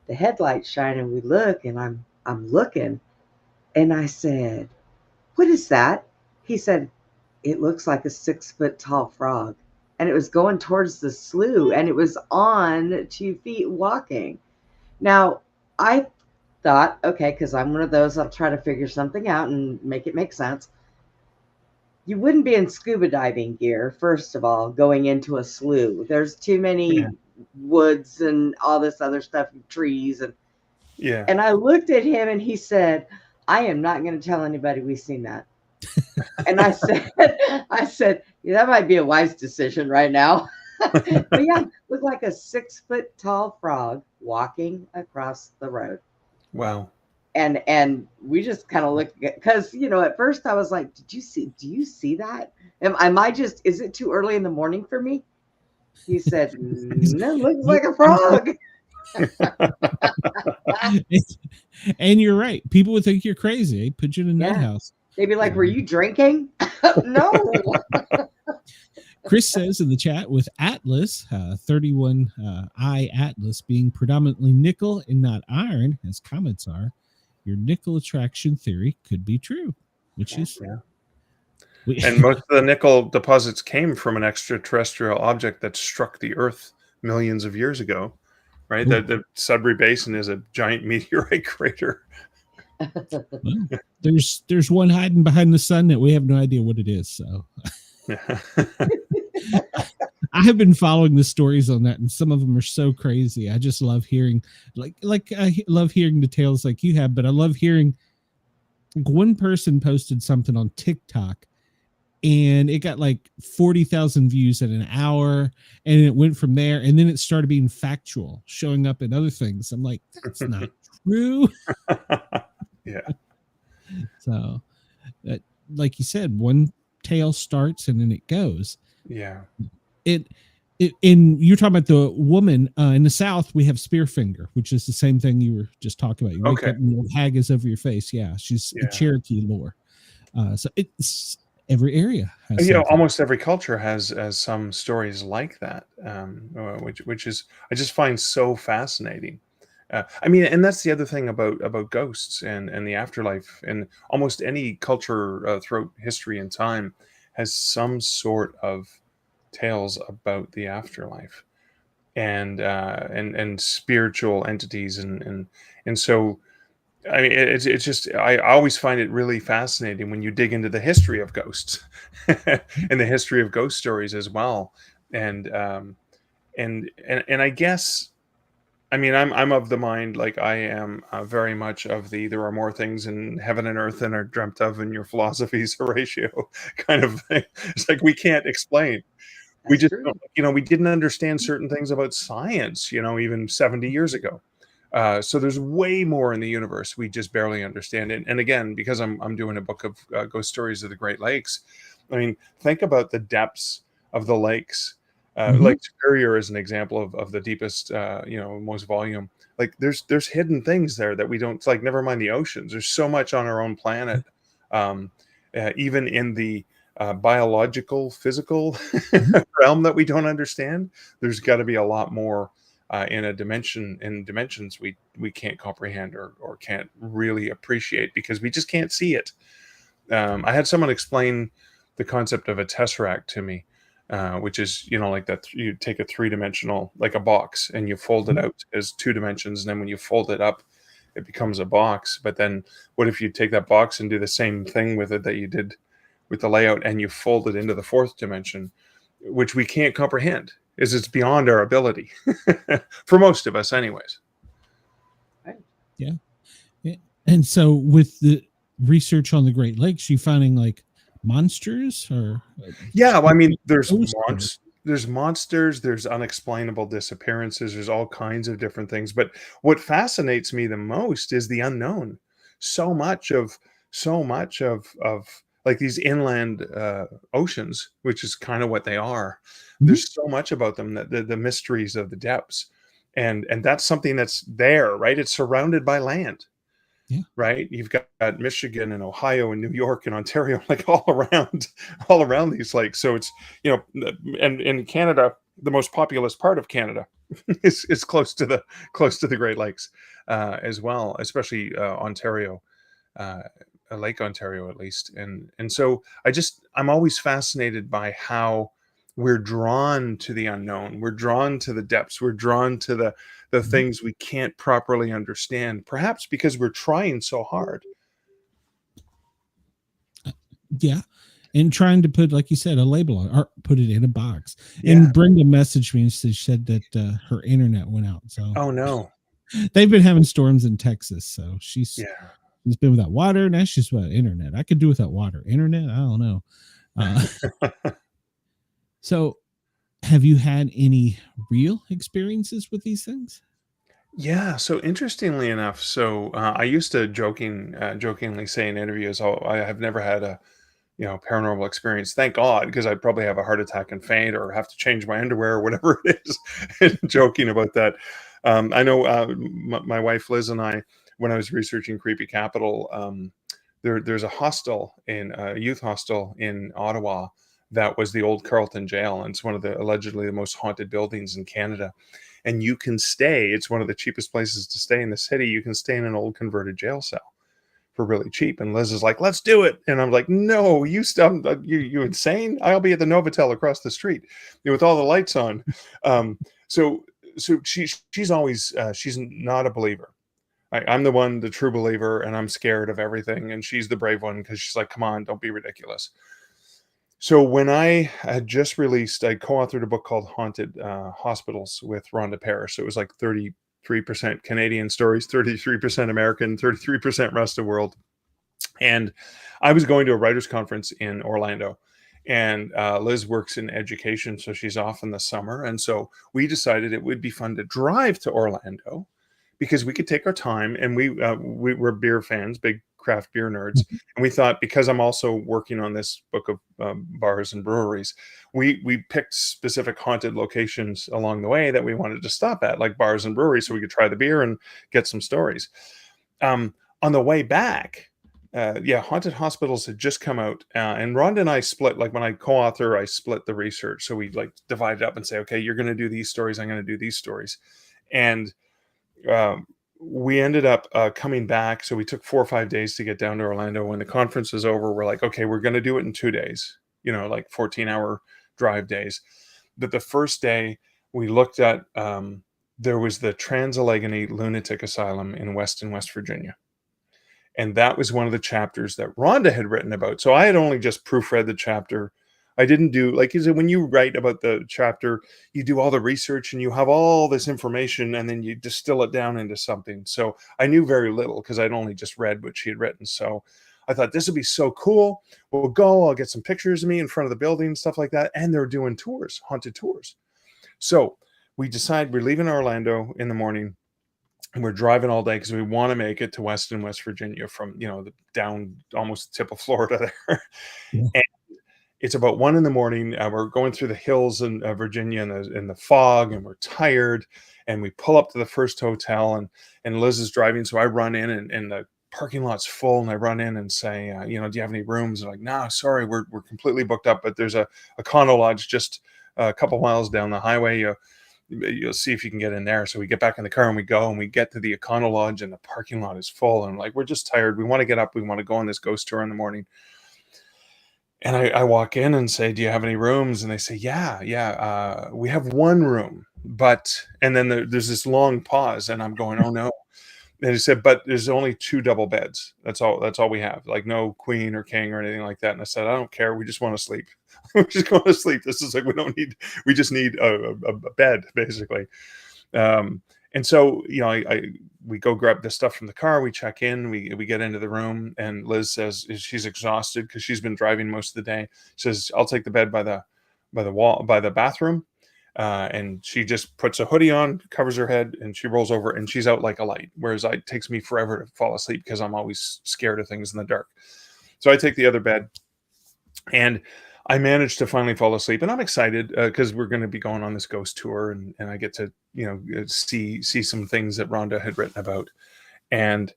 the headlights shine, and we look, and I'm looking, and I said, "What is that?" He said, "It looks like a 6-foot tall frog." And it was going towards the slough, and it was on 2 feet walking. Now, I thought, okay, because I'm one of those, I'll try to figure something out and make it make sense. You wouldn't be in scuba diving gear, first of all, going into a slough. There's too many woods and all this other stuff, trees. And I looked at him and he said, I am not going to tell anybody we've seen that. And I said, yeah, that might be a wise decision right now. But yeah, looked like a 6-foot tall frog walking across the road. Wow. And we just kind of looked at, because at first I was like, do you see that? Am I just, is it too early in the morning for me? He said, no, it looks like a frog. And you're right. People would think you're crazy. They put you in a nut house. They'd be like, were you drinking? No. Chris says in the chat, with Atlas, 31 I Atlas being predominantly nickel and not iron, as comets are, your nickel attraction theory could be true, which is... And most of the nickel deposits came from an extraterrestrial object that struck the Earth millions of years ago, right? The Sudbury Basin is a giant meteorite crater. Well, there's one hiding behind the sun that we have no idea what it is. So I have been following the stories on that, and some of them are so crazy. I just love hearing, like I love hearing the tales like you have, but I love hearing, like, one person posted something on TikTok, and it got like 40,000 views in an hour, and it went from there, and then it started being factual, showing up in other things. I'm like, that's not true. Yeah. So, like you said, one tale starts and then it goes. Yeah. And you're talking about the woman in the South. We have Spearfinger, which is the same thing you were just talking about. You wake up and the hag is over your face. Yeah, she's a Cherokee lore. So it's every area has almost every culture has some stories like that, which is, I just find so fascinating. I mean, and that's the other thing about ghosts and the afterlife. And almost any culture throughout history and time has some sort of tales about the afterlife and spiritual entities and so. I mean, it's just, I always find it really fascinating when you dig into the history of ghosts and the history of ghost stories as well. And I guess, I mean, I'm of the mind, like I am very much of there are more things in heaven and earth than are dreamt of in your philosophies, Horatio kind of thing. It's like, we can't explain. We just, we didn't understand certain things about science, even 70 years ago. So there's way more in the universe we just barely understand. And again, because I'm doing a book of ghost stories of the Great Lakes, I mean, think about the depths of the lakes. Lake Superior is an example of the deepest, most volume. Like there's hidden things there that we don't, it's like, never mind the oceans. There's so much on our own planet, even in the biological, physical realm that we don't understand. There's got to be a lot more. In dimensions we can't comprehend or can't really appreciate because we just can't see it. I had someone explain the concept of a tesseract to me, which is, like that you take a 3-dimensional, like a box, and you fold it out as 2 dimensions, and then when you fold it up, it becomes a box. But then what if you take that box and do the same thing with it that you did with the layout, and you fold it into the 4th dimension, which we can't comprehend? It's beyond our ability for most of us anyways. Yeah. And so with the research on the Great Lakes, you finding like monsters or? Well, I mean, there's monsters, there's unexplainable disappearances, there's all kinds of different things. But what fascinates me the most is the unknown. So much of like these inland oceans, which is kind of what they are. There's so much about them, that the mysteries of the depths, and that's something that's there, right? It's surrounded by land, right? You've got Michigan and Ohio and New York and Ontario, like all around these lakes. So it's, and in Canada, the most populous part of Canada is close to the Great Lakes as well, especially Ontario. Lake Ontario, at least. And so I'm always fascinated by how we're drawn to the unknown. We're drawn to the depths. We're drawn to the things we can't properly understand, perhaps because we're trying so hard. Yeah. And trying to put, like you said, a label on, or put it in a box. And Brenda messaged me and she said that her internet went out. So, oh no, they've been having storms in Texas. So she's It's been without water, and that's just what internet. I could do without water. Internet, I don't know. So, have you had any real experiences with these things? Yeah. So interestingly enough, so I used to jokingly say in interviews, "Oh, I have never had a paranormal experience. Thank God, because I'd probably have a heart attack and faint, or have to change my underwear, or whatever it is." And joking about that. I know my wife Liz and I, when I was researching Creepy Capital, there's a hostel in a youth hostel in Ottawa that was the old Carleton jail, and it's one of the allegedly the most haunted buildings in Canada. And you can stay. It's one of the cheapest places to stay in the city. You can stay in an old converted jail cell for really cheap. And Liz is like, "Let's do it." And I'm like, "No, you stop. You insane? I'll be at the Novotel across the street, with all the lights on." Um, so she's always she's not a believer. I'm the one, the true believer, and I'm scared of everything. And she's the brave one because she's like, "Come on, don't be ridiculous." So when I had just released, I co-authored a book called Haunted Hospitals with Rhonda Parrish. So it was like 33% Canadian stories, 33% American, 33% rest of the world. And I was going to a writers conference in Orlando, and Liz works in education, so she's off in the summer. And so we decided it would be fun to drive to Orlando because we could take our time, and we were beer fans, big craft beer nerds. And we thought, because I'm also working on this book of bars and breweries, we picked specific haunted locations along the way that we wanted to stop at, like bars and breweries, so we could try the beer and get some stories. On the way back, Haunted Hospitals had just come out, and Rhonda and I split. Like when I co-author, I split the research, so we like divided up and say, "Okay, you're going to do these stories, I'm going to do these stories," and we ended up coming back. So we took 4 or 5 days to get down to Orlando. When the conference was over, we're like, "Okay, we're going to do it in 2 days," like 14-hour drive days. But the first day we looked at, there was the Trans-Allegheny Lunatic Asylum in Weston, West Virginia. And that was one of the chapters that Rhonda had written about. So I had only just proofread the chapter. I didn't do, like, is it when you write about the chapter, you do all the research and you have all this information and then you distill it down into something. So I knew very little because I'd only just read what she had written. So I thought this would be so cool. We'll go, I'll get some pictures of me in front of the building, stuff like that. And they're doing tours, haunted tours. So we decide we're leaving Orlando in the morning. And we're driving all day because we want to make it to Weston, West Virginia from, the down almost the tip of Florida there. Yeah. And it's about 1 a.m. We're going through the hills in Virginia in the fog, and we're tired. And we pull up to the first hotel, and Liz is driving. So I run in, and the parking lot's full. And I run in and say, "Do you have any rooms?" They're like, "No, sorry, we're completely booked up. But there's a condo lodge just a couple miles down the highway. You'll see if you can get in there." So we get back in the car and we go, and we get to the Econo Lodge, and the parking lot is full. And like, we're just tired. We want to get up. We want to go on this ghost tour in the morning. And I walk in and say, "Do you have any rooms?" And they say, yeah, we have one room. And then there's this long pause, and I'm going, "Oh no." And he said, "But there's only 2 double beds. That's all we have. Like no queen or king or anything like that." And I said, "I don't care. We just want to sleep. We just want to sleep. This is like, we just need a bed, basically." And so, we go grab the stuff from the car. We check in. We get into the room, and Liz says she's exhausted because she's been driving most of the day. She says, "I'll take the bed by the wall, by the bathroom." And she just puts a hoodie on, covers her head, and she rolls over, and she's out like a light. Whereas it takes me forever to fall asleep because I'm always scared of things in the dark. So I take the other bed, and I managed to finally fall asleep. And I'm excited because we're going to be going on this ghost tour, and I get to see some things that Rhonda had written about. And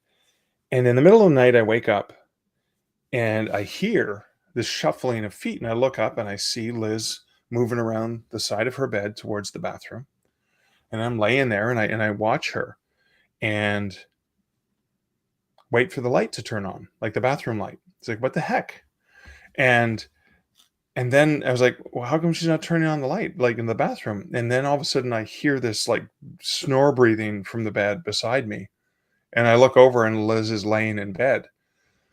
in the middle of the night, I wake up and I hear this shuffling of feet, and I look up and I see Liz moving around the side of her bed towards the bathroom. And I'm laying there, and I watch her and wait for the light to turn on, like the bathroom light. It's like, what the heck? And then I was like, "Well, how come she's not turning on the light, like in the bathroom?" And then all of a sudden I hear this like snore breathing from the bed beside me. And I look over, and Liz is laying in bed.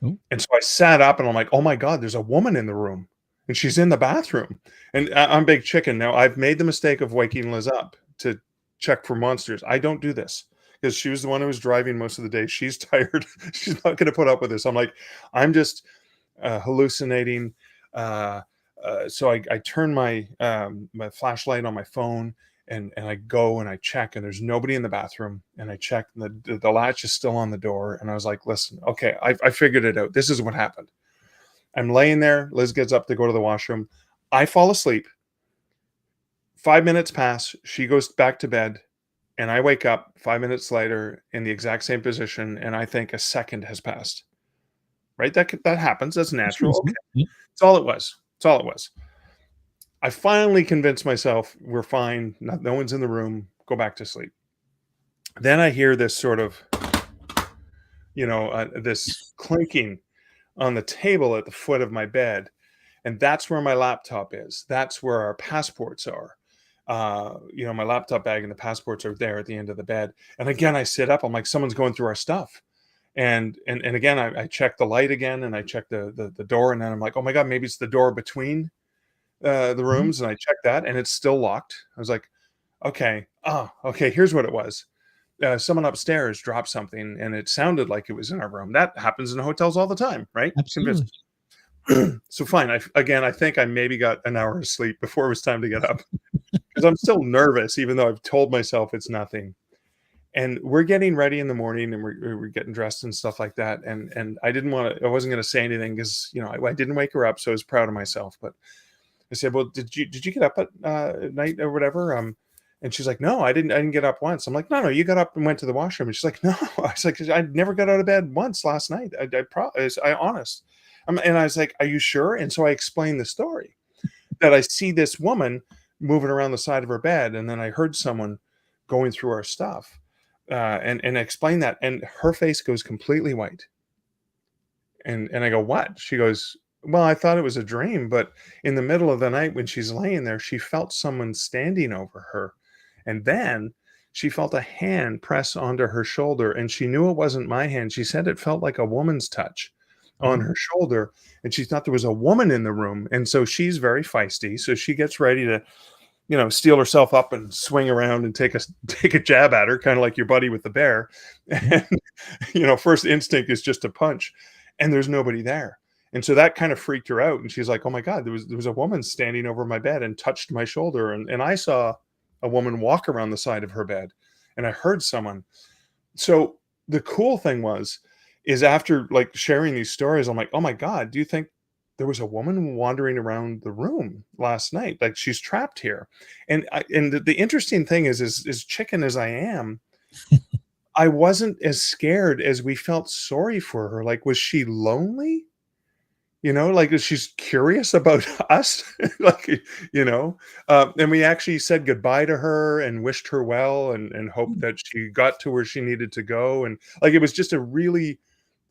Oh. And so I sat up, and I'm like, "Oh my God, there's a woman in the room, and she's in the bathroom." And I'm big chicken. Now, I've made the mistake of waking Liz up to check for monsters. I don't do this because she was the one who was driving most of the day. She's tired. She's not going to put up with this. I'm like, I'm just hallucinating. So I turn my my flashlight on my phone, and I go and I check, and there's nobody in the bathroom, and I check, and the latch is still on the door, and I was like, listen, okay, I figured it out. This is what happened. I'm laying there. Liz gets up to go to the washroom. I fall asleep. 5 minutes pass. She goes back to bed, and I wake up 5 minutes later in the exact same position, and I think a second has passed. Right? That happens. That's natural. Okay. That's all it was. That's all it was. I finally convinced myself we're fine. No one's in the room. Go back to sleep. Then I hear this sort of, this clinking on the table at the foot of my bed. And that's where my laptop is. That's where our passports are. My laptop bag and the passports are there at the end of the bed. And again, I sit up. I'm like, someone's going through our stuff. And again, I check the light again, and I check the door. And then I'm like, oh my God, maybe it's the door between the rooms. And I check that, and it's still locked. I was like, okay. Here's what it was. Someone upstairs dropped something, and it sounded like it was in our room. That happens in hotels all the time, right? Absolutely. So fine. I think I maybe got an hour of sleep before it was time to get up, because I'm still nervous, even though I've told myself it's nothing. And we're getting ready in the morning, and we're getting dressed and stuff like that. And I wasn't going to say anything, because, I didn't wake her up. So I was proud of myself, but I said, well, did you get up at night or whatever? And she's like, no, I didn't get up once. I'm like, no, you got up and went to the washroom. And she's like, no. I was like, I never got out of bed once last night. I honest. And I was like, are you sure? And so I explained the story, that I see this woman moving around the side of her bed. And then I heard someone going through our stuff, and I explained that. And her face goes completely white. And I go, what? She goes, well, I thought it was a dream, but in the middle of the night when she's laying there, she felt someone standing over her. And then she felt a hand press onto her shoulder, and she knew it wasn't my hand. She said it felt like a woman's touch on her shoulder, and she thought there was a woman in the room. And so she's very feisty. So she gets ready to, steel herself up and swing around and take a jab at her, kind of like your buddy with the bear. And, first instinct is just to punch, and there's nobody there. And so that kind of freaked her out. And she's like, oh my God, there was a woman standing over my bed and touched my shoulder. And I saw a woman walk around the side of her bed, and I heard someone. So the cool thing is after like sharing these stories, I'm like, oh my God, do you think there was a woman wandering around the room last night? Like, she's trapped here. And the interesting thing is chicken as I am, I wasn't as scared as we felt sorry for her. Like, was she lonely? Like, she's curious about us, and we actually said goodbye to her and wished her well, and hoped that she got to where she needed to go. And like, it was just a really,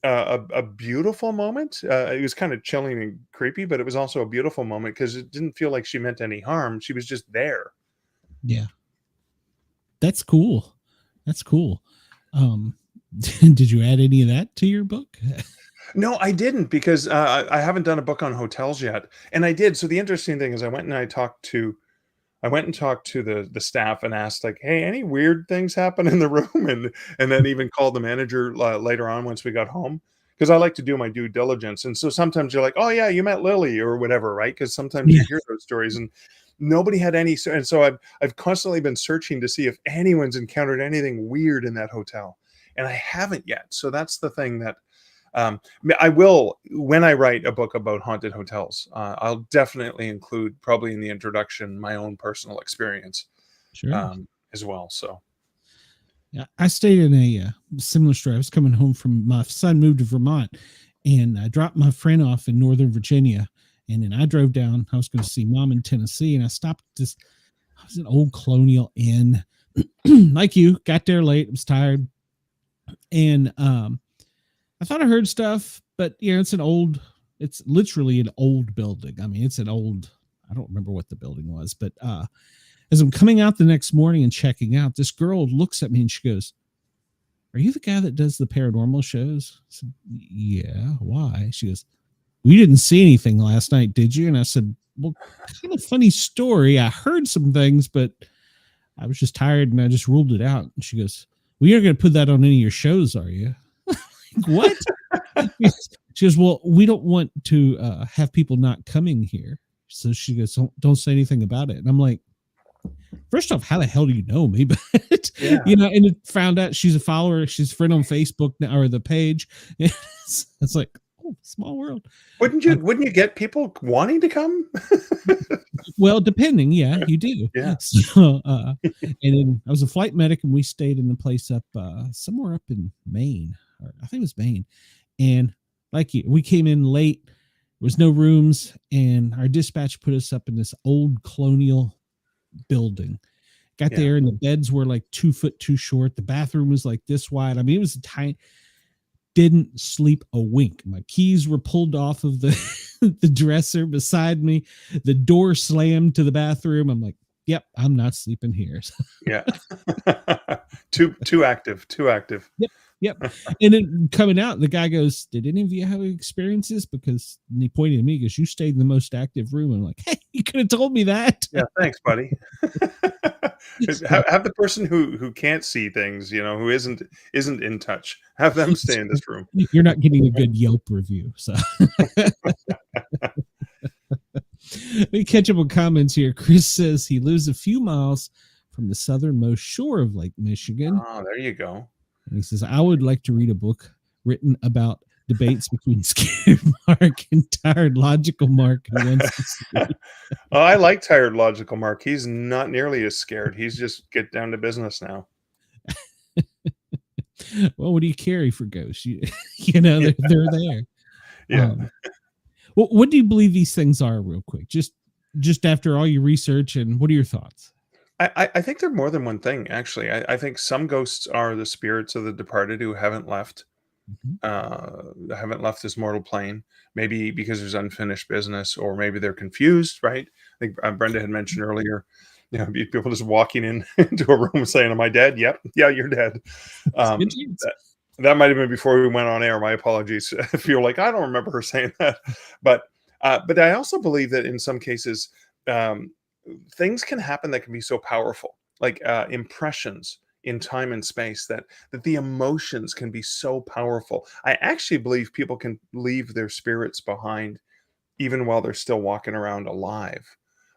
a beautiful moment. It was kind of chilling and creepy, but it was also a beautiful moment, because it didn't feel like she meant any harm. She was just there. Yeah. That's cool. Did you add any of that to your book? No, I didn't, because I haven't done a book on hotels yet. And I did. So the interesting thing is I went and talked to the staff and asked, like, hey, any weird things happen in the room? And then even called the manager later on once we got home, because I like to do my due diligence. And so sometimes you're like, oh yeah, you met Lily or whatever, right? Because sometimes you hear those stories, and nobody had any. And so I've constantly been searching to see if anyone's encountered anything weird in that hotel, and I haven't yet. So that's the thing that I will, when I write a book about haunted hotels, I'll definitely include, probably in the introduction, my own personal experience, as well. So, yeah, I stayed in a similar story. I was coming home from, my son moved to Vermont, and I dropped my friend off in Northern Virginia, and then I drove down. I was going to see mom in Tennessee, and I stopped at this. I was an old colonial inn, like you. Got there late. I was tired, and I thought I heard stuff, but it's literally an old building. I mean, it's an old, I don't remember what the building was, but as I'm coming out the next morning and checking out, this girl looks at me and she goes, are you the guy that does the paranormal shows? I said, yeah, why? She goes, we didn't see anything last night, did you? And I said, well, kind of funny story. I heard some things, but I was just tired and I just ruled it out. And she goes, We aren't going to put that on any of your shows, are you? What? She goes, well, we don't want to have people not coming here. So she goes, don't say anything about it. And I'm like, first off, how the hell do you know me? But and it found out she's a follower. She's a friend on Facebook now, or the page. It's like, oh, small world. Wouldn't you get people wanting to come? Well, depending, you do. Yeah. So, and then I was a flight medic, and we stayed in a place up somewhere up in Maine, or I think it was Maine. And we came in late. There was no rooms, and our dispatch put us up in this old colonial building. Got there, and the beds were like 2 foot too short. The bathroom was like this wide. I mean, it was tiny. Didn't sleep a wink. My keys were pulled off of the the dresser beside me. The door slammed to the bathroom. I'm like, yep, I'm not sleeping here. Yeah. Too active. Yep. And then coming out, the guy goes, did any of you have experiences? Because he pointed at me, because you stayed in the most active room. I'm like, hey, you could have told me that. Yeah, thanks, buddy. have the person who can't see things, who isn't in touch, have them stay in this room. You're not getting a good Yelp review. So let me catch up with comments here. Chris says he lives a few miles from the southernmost shore of Lake Michigan. Oh, there you go. And he says, I would like to read a book written about debates between Scared Mark and Tired Logical Mark. Oh, I like Tired Logical Mark. He's not nearly as scared. He's just get down to business now. Well, what do you carry for ghosts? They're there. Yeah. Well, what do you believe these things are, real quick? Just after all your research, and what are your thoughts? I think they're more than one thing, actually. I think some ghosts are the spirits of the departed who haven't left. Haven't left this mortal plane, maybe because there's unfinished business, or maybe they're confused, right? I think Brenda had mentioned earlier, people just walking into a room saying, am I dead? Yep. Yeah, you're dead. That might have been before we went on air. My apologies if you're like, I don't remember her saying that. But I also believe that in some cases, things can happen that can be so powerful, like impressions in time and space, that the emotions can be so powerful. I actually believe people can leave their spirits behind even while they're still walking around alive.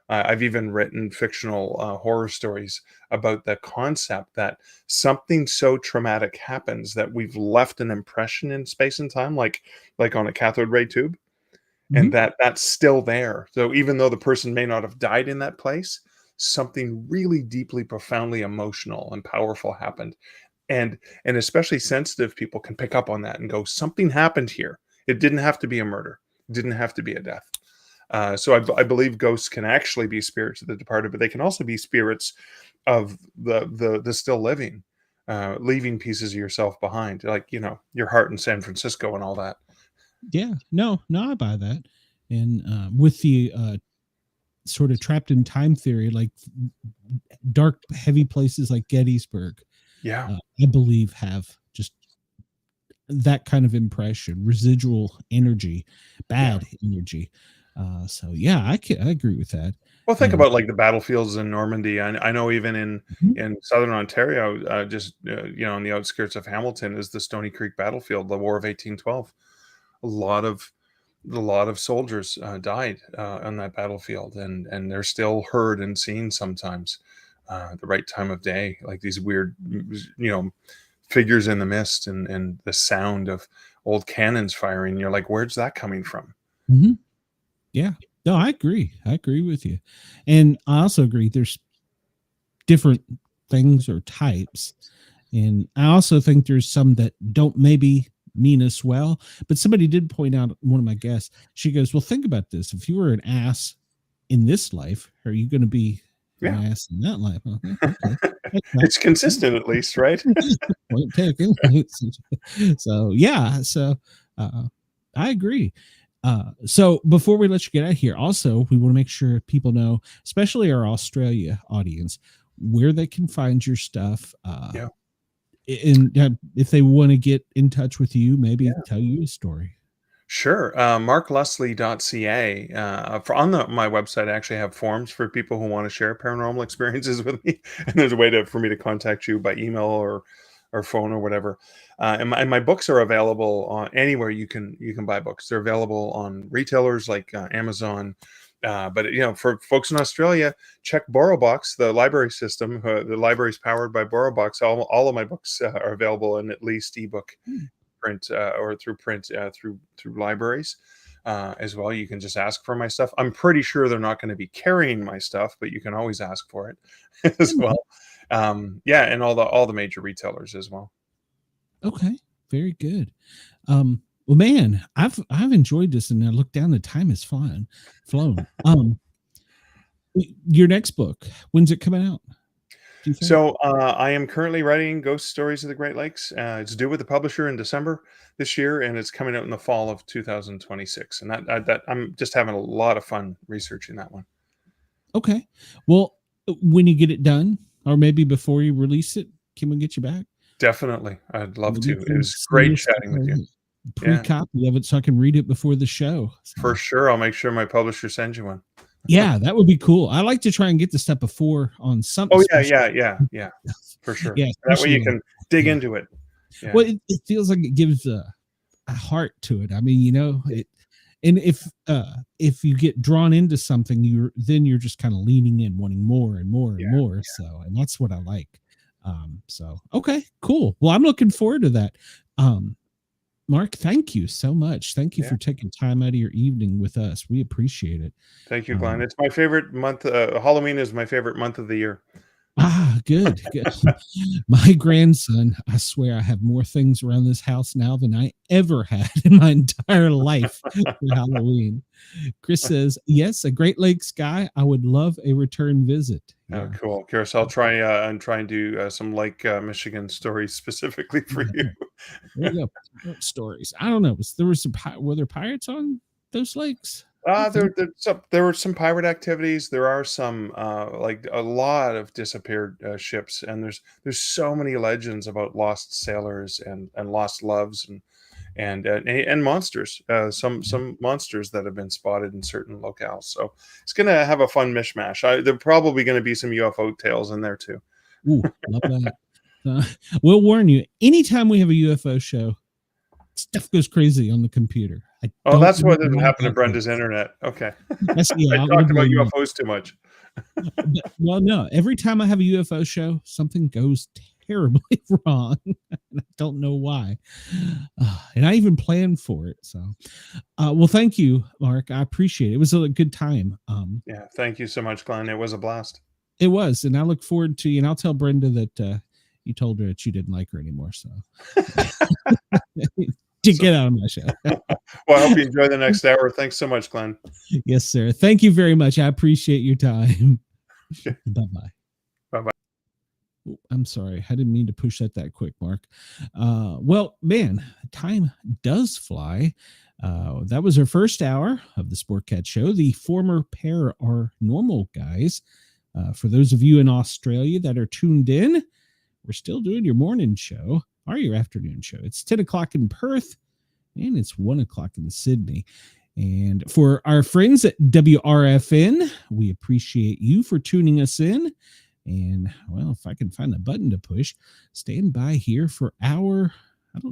I've even written fictional horror stories about the concept that something so traumatic happens that we've left an impression in space and time, like on a cathode ray tube, and that's still there. So even though the person may not have died in that place, something really deeply, profoundly emotional and powerful happened. And especially sensitive people can pick up on that and go, something happened here. It didn't have to be a murder. It didn't have to be a death. So I believe ghosts can actually be spirits of the departed, but they can also be spirits of the still living, leaving pieces of yourself behind, like, your heart in San Francisco and all that. Yeah, no, I buy that. And with the sort of trapped in time theory, like dark, heavy places like Gettysburg, I believe have just that kind of impression, residual energy, bad energy. So I agree with that. Well, think about like the battlefields in Normandy. I know even in southern Ontario, just on the outskirts of Hamilton, is the Stony Creek battlefield, the War of 1812. A lot of soldiers died on that battlefield, and they're still heard and seen sometimes at the right time of day, like these weird, figures in the mist, and the sound of old cannons firing. You're like, where's that coming from? Mm-hmm. Yeah, no, I agree with you. And I also agree there's different things or types. And I also think there's some that don't maybe mean us well, but somebody did point out, one of my guests, she goes, well, think about this. If you were an ass in this life, are you going to be an ass in that life? Okay. It's consistent, at least, right? Point taken. So I agree. So before we let you get out of here, also, we want to make sure people know, especially our Australia audience, where they can find your stuff. And if they want to get in touch with you, maybe tell you a story. Sure. markleslie.ca. On my website, I actually have forms for people who want to share paranormal experiences with me. And there's a way for me to contact you by email or or phone or whatever. And my books are available on anywhere you can buy books. They're available on retailers like Amazon. But for folks in Australia, check BorrowBox, the library system. The library is powered by BorrowBox. All of my books are available in at least ebook, print, or through print through libraries as well. You can just ask for my stuff. I'm pretty sure they're not going to be carrying my stuff, but you can always ask for it as well. And all the major retailers as well. Okay, very good. Well, man, I've enjoyed this, and I look down, the time has flown. Your next book, when's it coming out? So I am currently writing Ghost Stories of the Great Lakes. It's due with the publisher in December this year, and it's coming out in the fall of 2026. And that I'm just having a lot of fun researching that one. Okay. Well, when you get it done, or maybe before you release it, can we get you back? Definitely. I'd love to. It was great chatting with you. Pre-copy of it so I can read it before the show. So. For sure. I'll make sure my publisher sends you one. Yeah, that would be cool. I like to try and get the stuff before on something. Oh, yeah. For sure. Yeah, that way you can dig into it. Yeah. Well, it feels like it gives a heart to it. I mean, and if you get drawn into something, you're just kind of leaning in, wanting more and more and more. Yeah. So, and that's what I like. So, okay, cool. Well, I'm looking forward to that. Mark, thank you so much. Thank you for taking time out of your evening with us. We appreciate it. Thank you, Glenn. It's my favorite month. Halloween is my favorite month of the year. Good. My grandson, I swear I have more things around this house now than I ever had in my entire life for Halloween. Chris says, yes, a Great Lakes guy. I would love a return visit. Oh, cool. Curious. I'll try and do some Lake Michigan stories specifically for you. There you go. Stories. I don't know. Were there pirates on those lakes? There were some pirate activities. There are some like a lot of disappeared ships, and there's so many legends about lost sailors and lost loves and monsters. Some monsters that have been spotted in certain locales. So it's gonna have a fun mishmash. There's probably going to be some UFO tales in there too. Ooh, love that. We'll warn you. Anytime we have a UFO show, stuff goes crazy on the computer. That's what didn't happen to Brenda's internet. Okay. I talked about UFOs too much. Well, no. Every time I have a UFO show, something goes terribly wrong. I don't know why. And I even planned for it. So, well, thank you, Mark. I appreciate it. It was a good time. Thank you so much, Glenn. It was a blast. It was. And I look forward to, and I'll tell Brenda that you told her that you didn't like her anymore. So. Get out of my show. Well, I hope you enjoy the next hour. Thanks so much, Glenn. Yes, sir. Thank you very much. I appreciate your time. Bye-bye. Bye-bye. I'm sorry. I didn't mean to push that quick, Mark. Well, man, time does fly. That was our first hour of the Sportcat show. The former Paranormal guys. For those of you in Australia that are tuned in, we're still doing your morning show. Or your afternoon show. It's 10 o'clock in Perth and it's 1 o'clock in Sydney. And for our friends at WRFN, we appreciate you for tuning us in. And well, if I can find the button to push, stand by here for I don't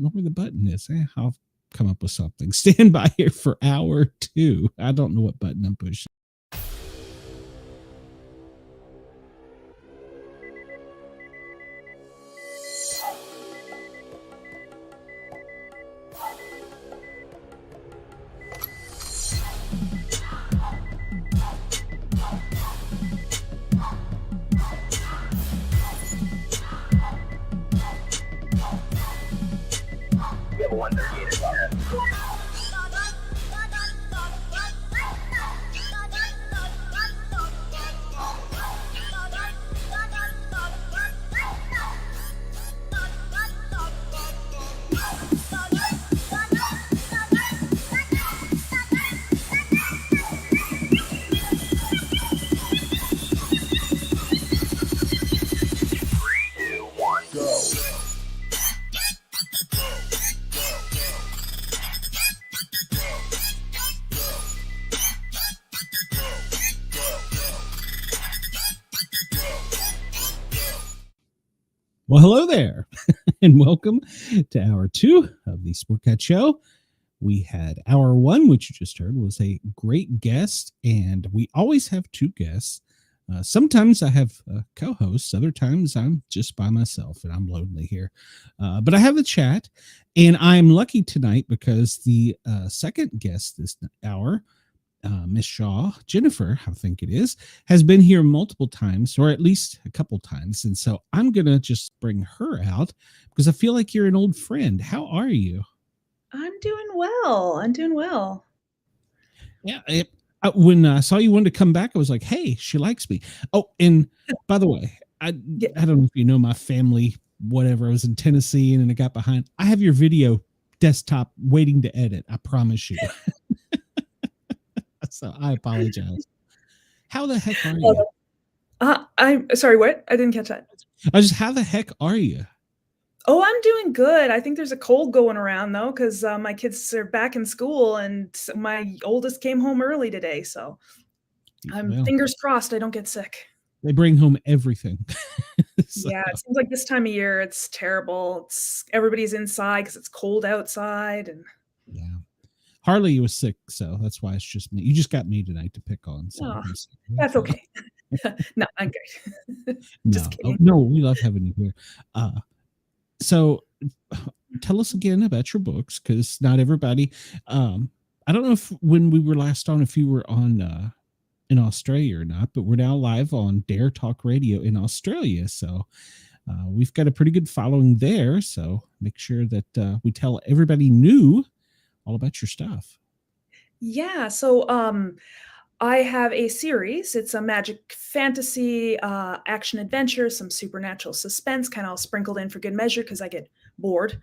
know where the button is. I'll come up with something. Stand by here for hour 2. I don't know what button I'm pushing. Well, hello there, and welcome to hour 2 of the Sportcat Show. We had hour 1, which you just heard, was a great guest, and we always have 2 guests. Sometimes I have co-hosts, other times I'm just by myself, and I'm lonely here. But I have the chat, and I'm lucky tonight because the second guest this hour, Miss Shaw, Jennifer, I think it is, has been here multiple times, or at least a couple times. And so I'm going to just bring her out because I feel like you're an old friend. How are you? I'm doing well. Yeah. When I saw you wanted to come back, I was like, hey, she likes me. Oh, and by the way, I don't know if you know my family, whatever. I was in Tennessee and then I got behind. I have your video desktop waiting to edit. I promise you. So I apologize. How the heck are you? I'm sorry, what? I didn't catch that. How the heck are you? Oh, I'm doing good. I think there's a cold going around though, because my kids are back in school and my oldest came home early today. So I'm fingers crossed I don't get sick. They bring home everything. So. Yeah, it seems like this time of year it's terrible. Everybody's inside because it's cold outside. And yeah. Harley was sick, so that's why it's just me. You just got me tonight to pick on. So that's okay. No, I'm good. Just kidding. No, we love having you here. So tell us again about your books, because not everybody. I don't know if when we were last on, if you were on in Australia or not, but we're now live on Dare Talk Radio in Australia. So we've got a pretty good following there. So make sure that we tell everybody new all about your stuff. Yeah. So I have a series. It's a magic fantasy, action adventure, some supernatural suspense, kind of sprinkled in for good measure because I get bored.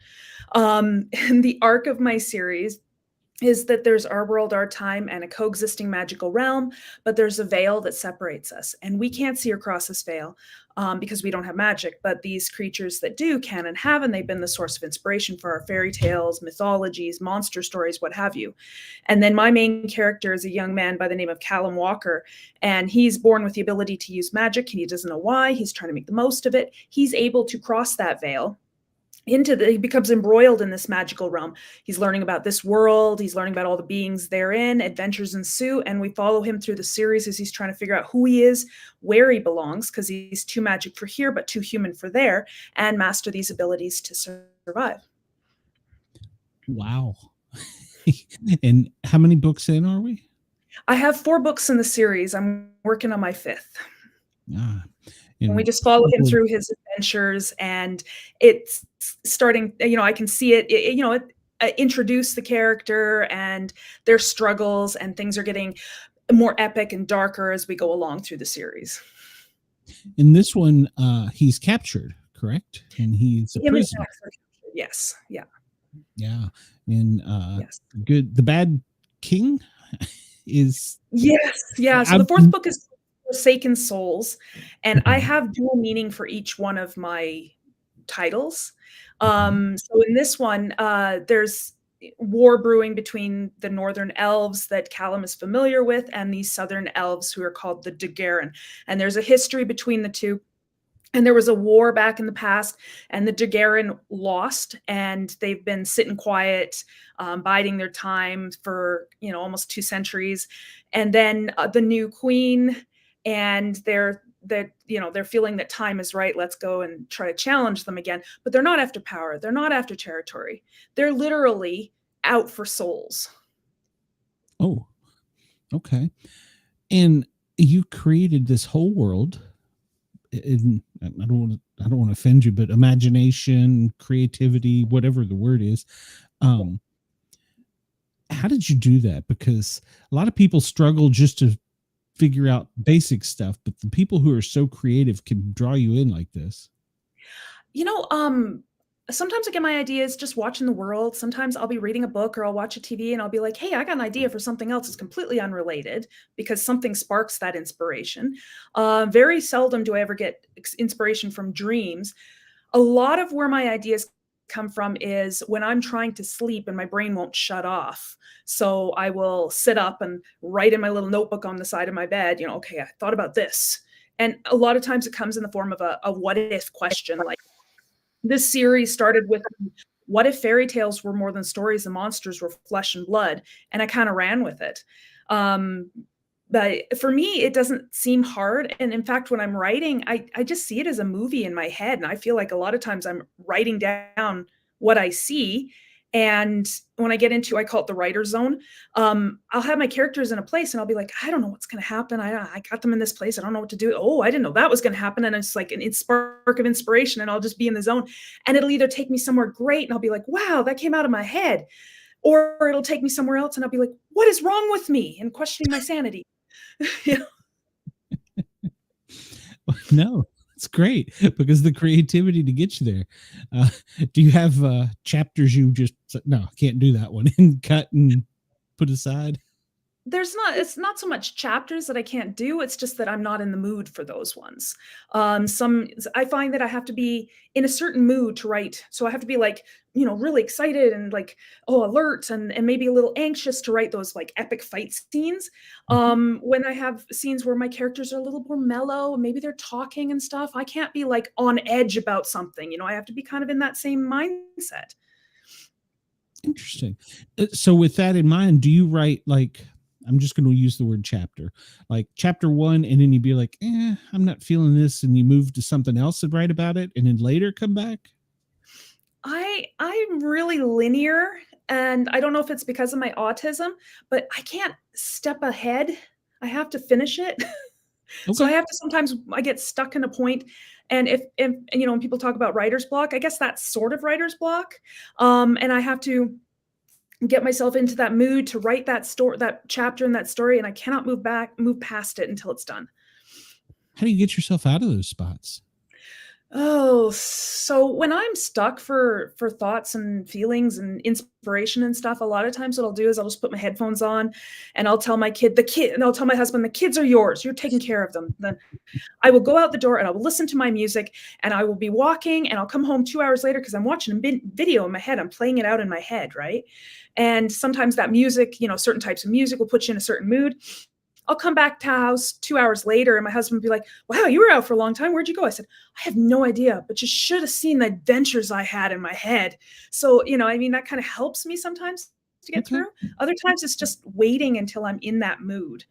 And the arc of my series is that there's our world, our time, and a coexisting magical realm, but there's a veil that separates us. And we can't see across this veil because we don't have magic, but these creatures that do can and have, and they've been the source of inspiration for our fairy tales, mythologies, monster stories, what have you. And then my main character is a young man by the name of Callum Walker, and he's born with the ability to use magic, and he doesn't know why. He's trying to make the most of it. He's able to cross that veil he becomes embroiled in this magical realm. He's learning about this world. He's learning about all the beings therein. Adventures ensue, and we follow him through the series as he's trying to figure out who he is, where he belongs, because he's too magic for here, but too human for there, and master these abilities to survive. Wow. And how many books in are we? I have 4 books in the series. I'm working on my 5th. And we just follow him through his adventures, and it's starting, I can see it, introduce the character and their struggles, and things are getting more epic and darker as we go along through the series. In this one, he's captured, correct? And he's a prisoner. Yes. Yeah. Yeah. And yes. Good. The Bad King is. Yes. Yeah. So the 4th book is Forsaken Souls, and I have dual meaning for each one of my titles. So in this one, there's war brewing between the northern elves that Callum is familiar with and these southern elves who are called the Dundurn. And there's a history between the two. And there was a war back in the past, and the Dundurn lost, and they've been sitting quiet, biding their time for almost 2 centuries. And then the new queen, and they're feeling that time is right. Let's go and try to challenge them again. But they're not after power. They're not after territory. They're literally out for souls. Oh, okay. And you created this whole world. I don't want to offend you, but imagination, creativity, whatever the word is. How did you do that? Because a lot of people struggle just to figure out basic stuff, but the people who are so creative can draw you in like this. Sometimes I get my ideas just watching the world. Sometimes I'll be reading a book or I'll watch a TV and I'll be like, hey, I got an idea for something else that's completely unrelated because something sparks that inspiration. Very seldom do I ever get inspiration from dreams. A lot of where my ideas come from is when I'm trying to sleep and my brain won't shut off. So I will sit up and write in my little notebook on the side of my bed, okay, I thought about this. And a lot of times it comes in the form of a what if question, like, This series started with, what if fairy tales were more than stories and monsters were flesh and blood? And I kind of ran with it. Um, but for me, it doesn't seem hard. And in fact, when I'm writing, I just see it as a movie in my head. And I feel like a lot of times I'm writing down what I see. And when I get into, I call it the writer zone, I'll have my characters in a place and I'll be like, I don't know what's going to happen. I got them in this place. I don't know what to do. Oh, I didn't know that was going to happen. And it's like an spark of inspiration, and I'll just be in the zone, and it'll either take me somewhere great and I'll be like, wow, that came out of my head. Or it'll take me somewhere else and I'll be like, what is wrong with me? And questioning my sanity. Yeah. No, it's great because the creativity to get you there. Do you have chapters you just no, I can't do that one and cut and put aside? It's not so much chapters that I can't do, it's just that I'm not in the mood for those ones. I find that I have to be in a certain mood to write. So I have to be like, really excited and like, oh, alert and maybe a little anxious to write those like epic fight scenes. When I have scenes where my characters are a little more mellow, maybe they're talking and stuff, I can't be like on edge about something. I have to be kind of in that same mindset. Interesting. So with that in mind, do you write like, I'm just going to use the word chapter, like chapter 1, and then you'd be like, I'm not feeling this, and you move to something else and write about it, and then later come back? I'm really linear, and I don't know if it's because of my autism, but I can't step ahead. I have to finish it. So I Okay. have to, sometimes I get stuck in a point, and if when people talk about writer's block, I guess that's sort of writer's block. And I have to get myself into that mood to write that story, that chapter in that story, and I cannot move past it until it's done. How do you get yourself out of those spots? Oh, so when I'm stuck for thoughts and feelings and inspiration and stuff, a lot of times what I'll do is I'll just put my headphones on and I'll tell and I'll tell my husband, the kids are yours. You're taking care of them. Then I will go out the door and I will listen to my music, and I will be walking, and I'll come home 2 hours later because I'm watching a video in my head. I'm playing it out in my head, right? And sometimes that music, certain types of music will put you in a certain mood. I'll come back to house 2 hours later, and my husband would be like, wow, you were out for a long time. Where'd you go? I said, I have no idea, but you should have seen the adventures I had in my head. So, that kind of helps me sometimes to get Okay. through. Other times it's just waiting until I'm in that mood.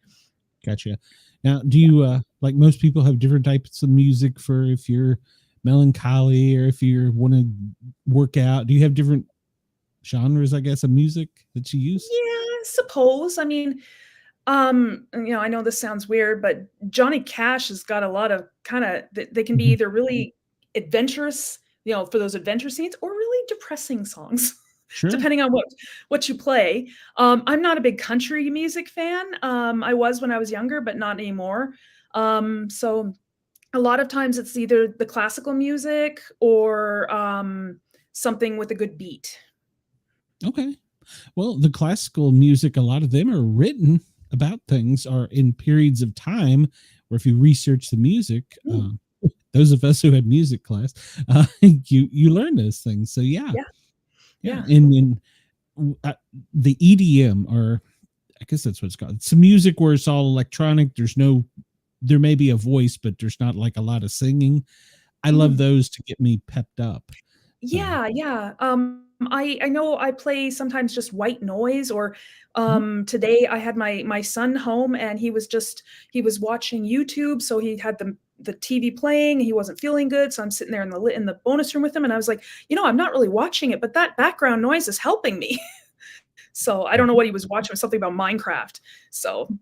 Gotcha. Now, do you, like most people, have different types of music for if you're melancholy or if you want to work out? Do you have different genres, I guess, of music that you use? Yeah, I suppose. I know this sounds weird, but Johnny Cash has got a lot of they can be Mhm. either really adventurous, for those adventure scenes, or really depressing songs, Sure. depending on what you play. I'm not a big country music fan. I was when I was younger, but not anymore. So a lot of times it's either the classical music or something with a good beat. Okay. Well, the classical music, a lot of them are written about things are in periods of time where if you research the music, Mm. those of us who had music class, you learn those things. So yeah, Yeah, yeah. yeah. And the EDM, or I guess that's what it's called. It's music where it's all electronic. There may be a voice, but there's not like a lot of singing. I love Mm. those to get me pepped up. So Yeah, yeah. I know I play sometimes just white noise, or mhm, today I had my son home, and he was watching YouTube, so he had the TV playing. He wasn't feeling good, so I'm sitting there in the bonus room with him, and I was like, I'm not really watching it, but that background noise is helping me. So I don't know what he was watching. It was something about Minecraft. So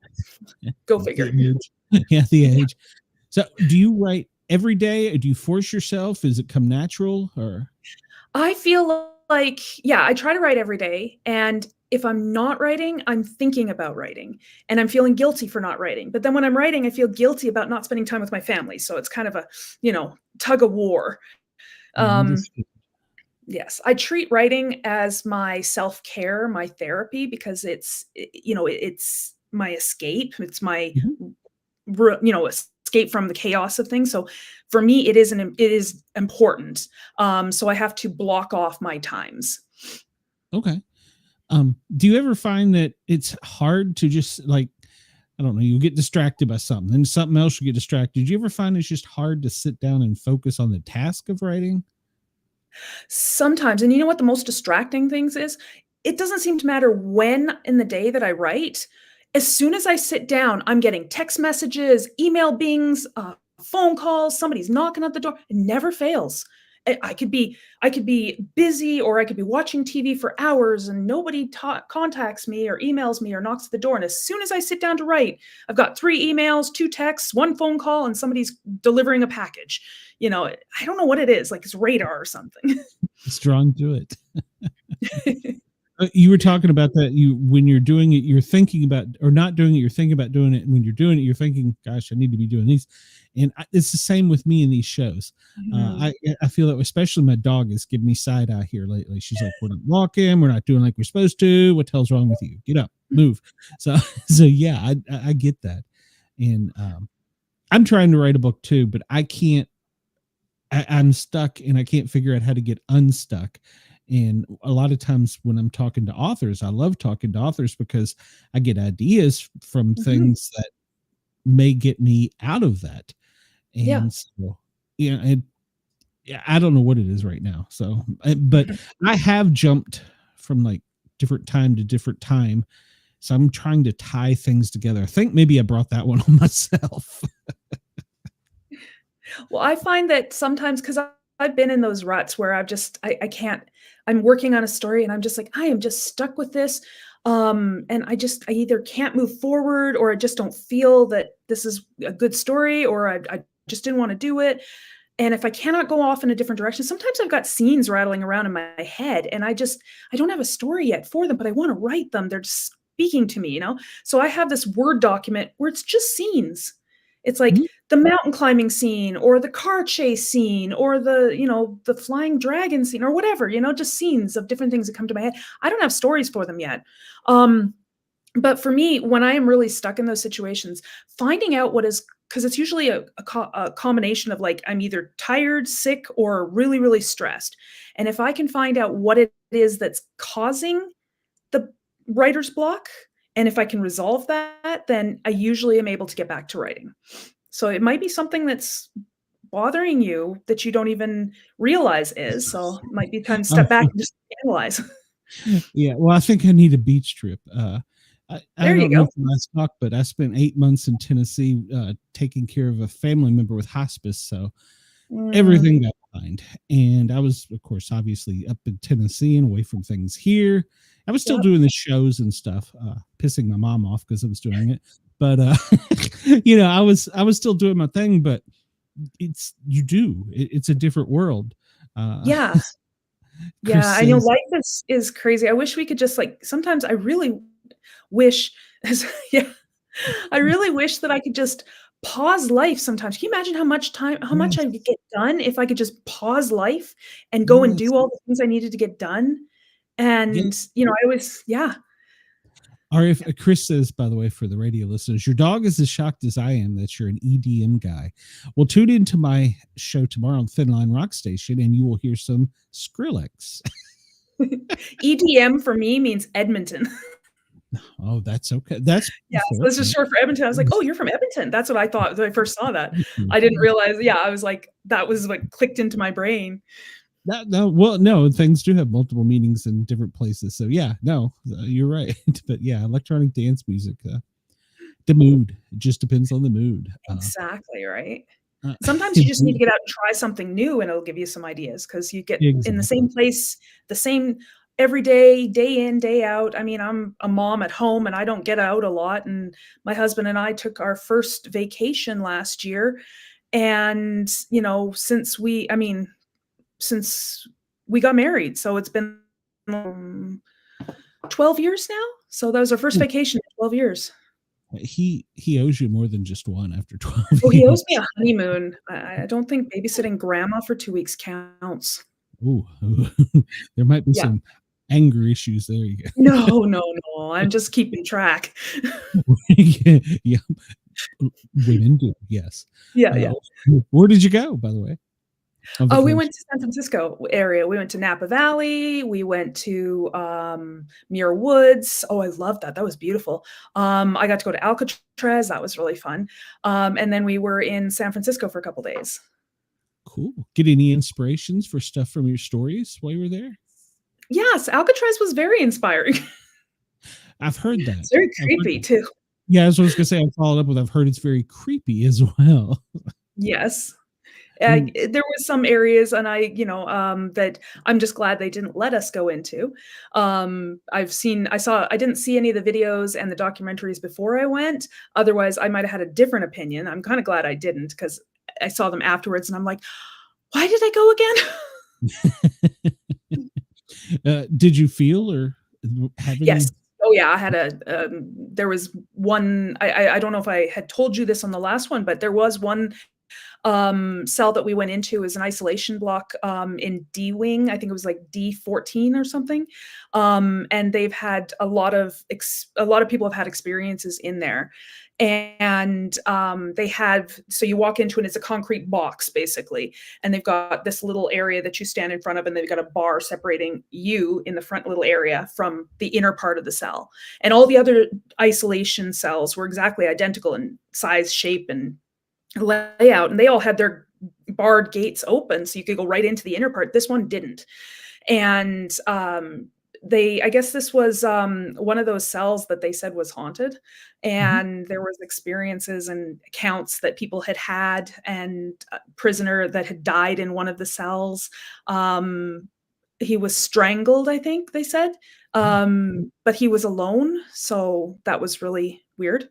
yeah, go at the figure. age. Yeah, the age. So do you write every day, or do you force yourself? Is it come natural, or? I feel like, yeah, I try to write every day. And if I'm not writing, I'm thinking about writing, and I'm feeling guilty for not writing. But then when I'm writing, I feel guilty about not spending time with my family. So it's kind of a, tug of war. Um, Understood. yes, I treat writing as my self-care, my therapy, because it's my escape. It's my, Mhm. escape from the chaos of things. So for me, it is important. So I have to block off my times. Okay. Do you ever find that it's hard to just like, I don't know, you get distracted by something, then something else you get distracted. Do you ever find it's just hard to sit down and focus on the task of writing? Sometimes, and you know what the most distracting things is? It doesn't seem to matter when in the day that I write. As soon as I sit down, I'm getting text messages, email bings, phone calls, somebody's knocking at the door. It never fails. I could be busy or I could be watching TV for hours and nobody contacts me or emails me or knocks at the door. And as soon as I sit down to write, I've got 3 emails, 2 texts, 1 phone call, and somebody's delivering a package. I don't know what it is, like it's radar or something. It's drawn to it. You were talking about that. When you're doing it, you're thinking about, or not doing it, you're thinking about doing it. And when you're doing it, you're thinking, "Gosh, I need to be doing these." And it's the same with me in these shows. I feel that, especially my dog is giving me side eye here lately. She's like, "We're not walking. We're not doing like we're supposed to. What the hell's wrong with you? Get up, move." So yeah, I get that. And I'm trying to write a book too, but I can't. I'm stuck, and I can't figure out how to get unstuck. And a lot of times when I'm talking to authors, I love talking to authors because I get ideas from things that may get me out of that. And Yeah. so, I don't know what it is right now. So, but I have jumped from like different time to different time. So I'm trying to tie things together. I think maybe I brought that one on myself. Well, I find that sometimes because I've been in those ruts where I can't. I'm working on a story and I'm just like, I am just stuck with this. And I either can't move forward or I just don't feel that this is a good story or I just didn't want to do it. And if I cannot go off in a different direction, sometimes I've got scenes rattling around in my head and I don't have a story yet for them, but I want to write them. They're just speaking to me, So I have this Word document where it's just scenes. It's like the mountain climbing scene or the car chase scene or the flying dragon scene or whatever, just scenes of different things that come to my head. I don't have stories for them yet. But for me, when I am really stuck in those situations, finding out because it's usually a combination of like, I'm either tired, sick, or really, really stressed. And if I can find out what it is that's causing the writer's block, and if I can resolve that, then I usually am able to get back to writing. So it might be something that's bothering you that you don't even realize is. So it might be time to step back and just analyze. Yeah. Well, I think I need a beach trip. I There you don't know go. if the last talk, but I spent 8 months in Tennessee taking care of a family member with hospice. So everything got behind. And I was, of course, obviously up in Tennessee and away from things here. I was still Yep. doing the shows and stuff, pissing my mom off because I was doing it. But I was still doing my thing. But it's a different world. Yeah. Chris Yeah. I know says, life is crazy. I wish we could just sometimes I really wish, yeah, I really wish that I could just pause life sometimes. Can you imagine how much yes, I could get done if I could just pause life and go and yes, do all the things I needed to get done? yes. And, I always, yeah. Or if Chris says, by the way, for the radio listeners, your dog is as shocked as I am that you're an EDM guy. Well, tune into my show tomorrow on Thin Line Rock Station, and you will hear some Skrillex. EDM for me means Edmonton. Oh, that's okay. That's Yeah, so this is short for Edmonton. I was like, "Oh, you're from Edmonton." That's what I thought when I first saw that. I didn't realize, yeah, I was like, that was what clicked into my brain. No, things do have multiple meanings in different places. So yeah, no, you're right. But yeah, electronic dance music, the mood. It just depends on the mood. Exactly, right? Sometimes you just need to get out and try something new, and it'll give you some ideas because you get in the same place, the same every day in, day out. I mean, I'm a mom at home and I don't get out a lot. And my husband and I took our first vacation last year. And, since we got married, so it's been 12 years now. So that was our first vacation in 12 years. He owes you more than just one after 12 Oh, he years. owes me a honeymoon. I don't think babysitting grandma for 2 weeks counts. Ooh, there might be Yeah. some anger issues there. You go. No. I'm just keeping track. Yeah, women do. Yes. Yeah. Where did you go, by the way? Oh, we went to San Francisco area. We went to Napa Valley. We went to Muir Woods. Oh, I love that. That was beautiful. I got to go to Alcatraz. That was really fun. And then we were in San Francisco for a couple days. Cool. Get any inspirations for stuff from your stories while you were there? Yes, Alcatraz was very inspiring. I've heard that. It's very I've heard creepy that. too. Yeah, that's what I was gonna say. I followed up with I've heard it's very creepy as well. Yes. And There was some areas and that I'm just glad they didn't let us go into. I didn't see any of the videos and the documentaries before I went. Otherwise, I might have had a different opinion. I'm kind of glad I didn't because I saw them afterwards and I'm like, why did I go again? did you feel or have any? Yes. Oh yeah, I had there was one, I don't know if I had told you this on the last one, but there was one cell that we went into is an isolation block in D wing. I think it was like D14 or something. And they've had a lot of people have had experiences in there. And so you walk into it, and it's a concrete box basically. And they've got this little area that you stand in front of, and they've got a bar separating you in the front little area from the inner part of the cell. And all the other isolation cells were exactly identical in size, shape, and layout, and they all had their barred gates open so you could go right into the inner part. This one didn't. And I guess this was one of those cells that they said was haunted, and there was experiences and accounts that people had and a prisoner that had died in one of the cells. He was strangled, I think they said, but he was alone, so that was really weird.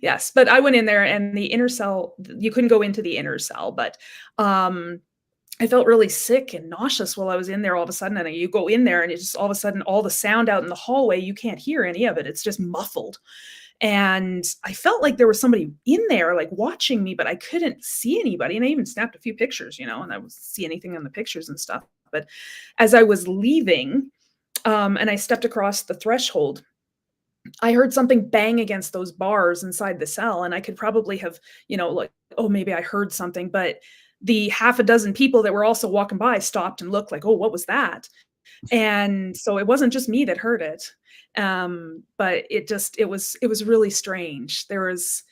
Yes, but I went in there, and the inner cell, you couldn't go into the inner cell, but I felt really sick and nauseous while I was in there all of a sudden. And you go in there and it's just all of a sudden all the sound out in the hallway, you can't hear any of it. It's just muffled. And I felt like there was somebody in there like watching me, but I couldn't see anybody. And I even snapped a few pictures, and I wouldn't see anything on the pictures and stuff. But as I was leaving, and I stepped across the threshold, I heard something bang against those bars inside the cell. And I could probably have, like, oh, maybe I heard something, but the half a dozen people that were also walking by stopped and looked like, oh, what was that? And so it wasn't just me that heard it. But it was really strange. There was,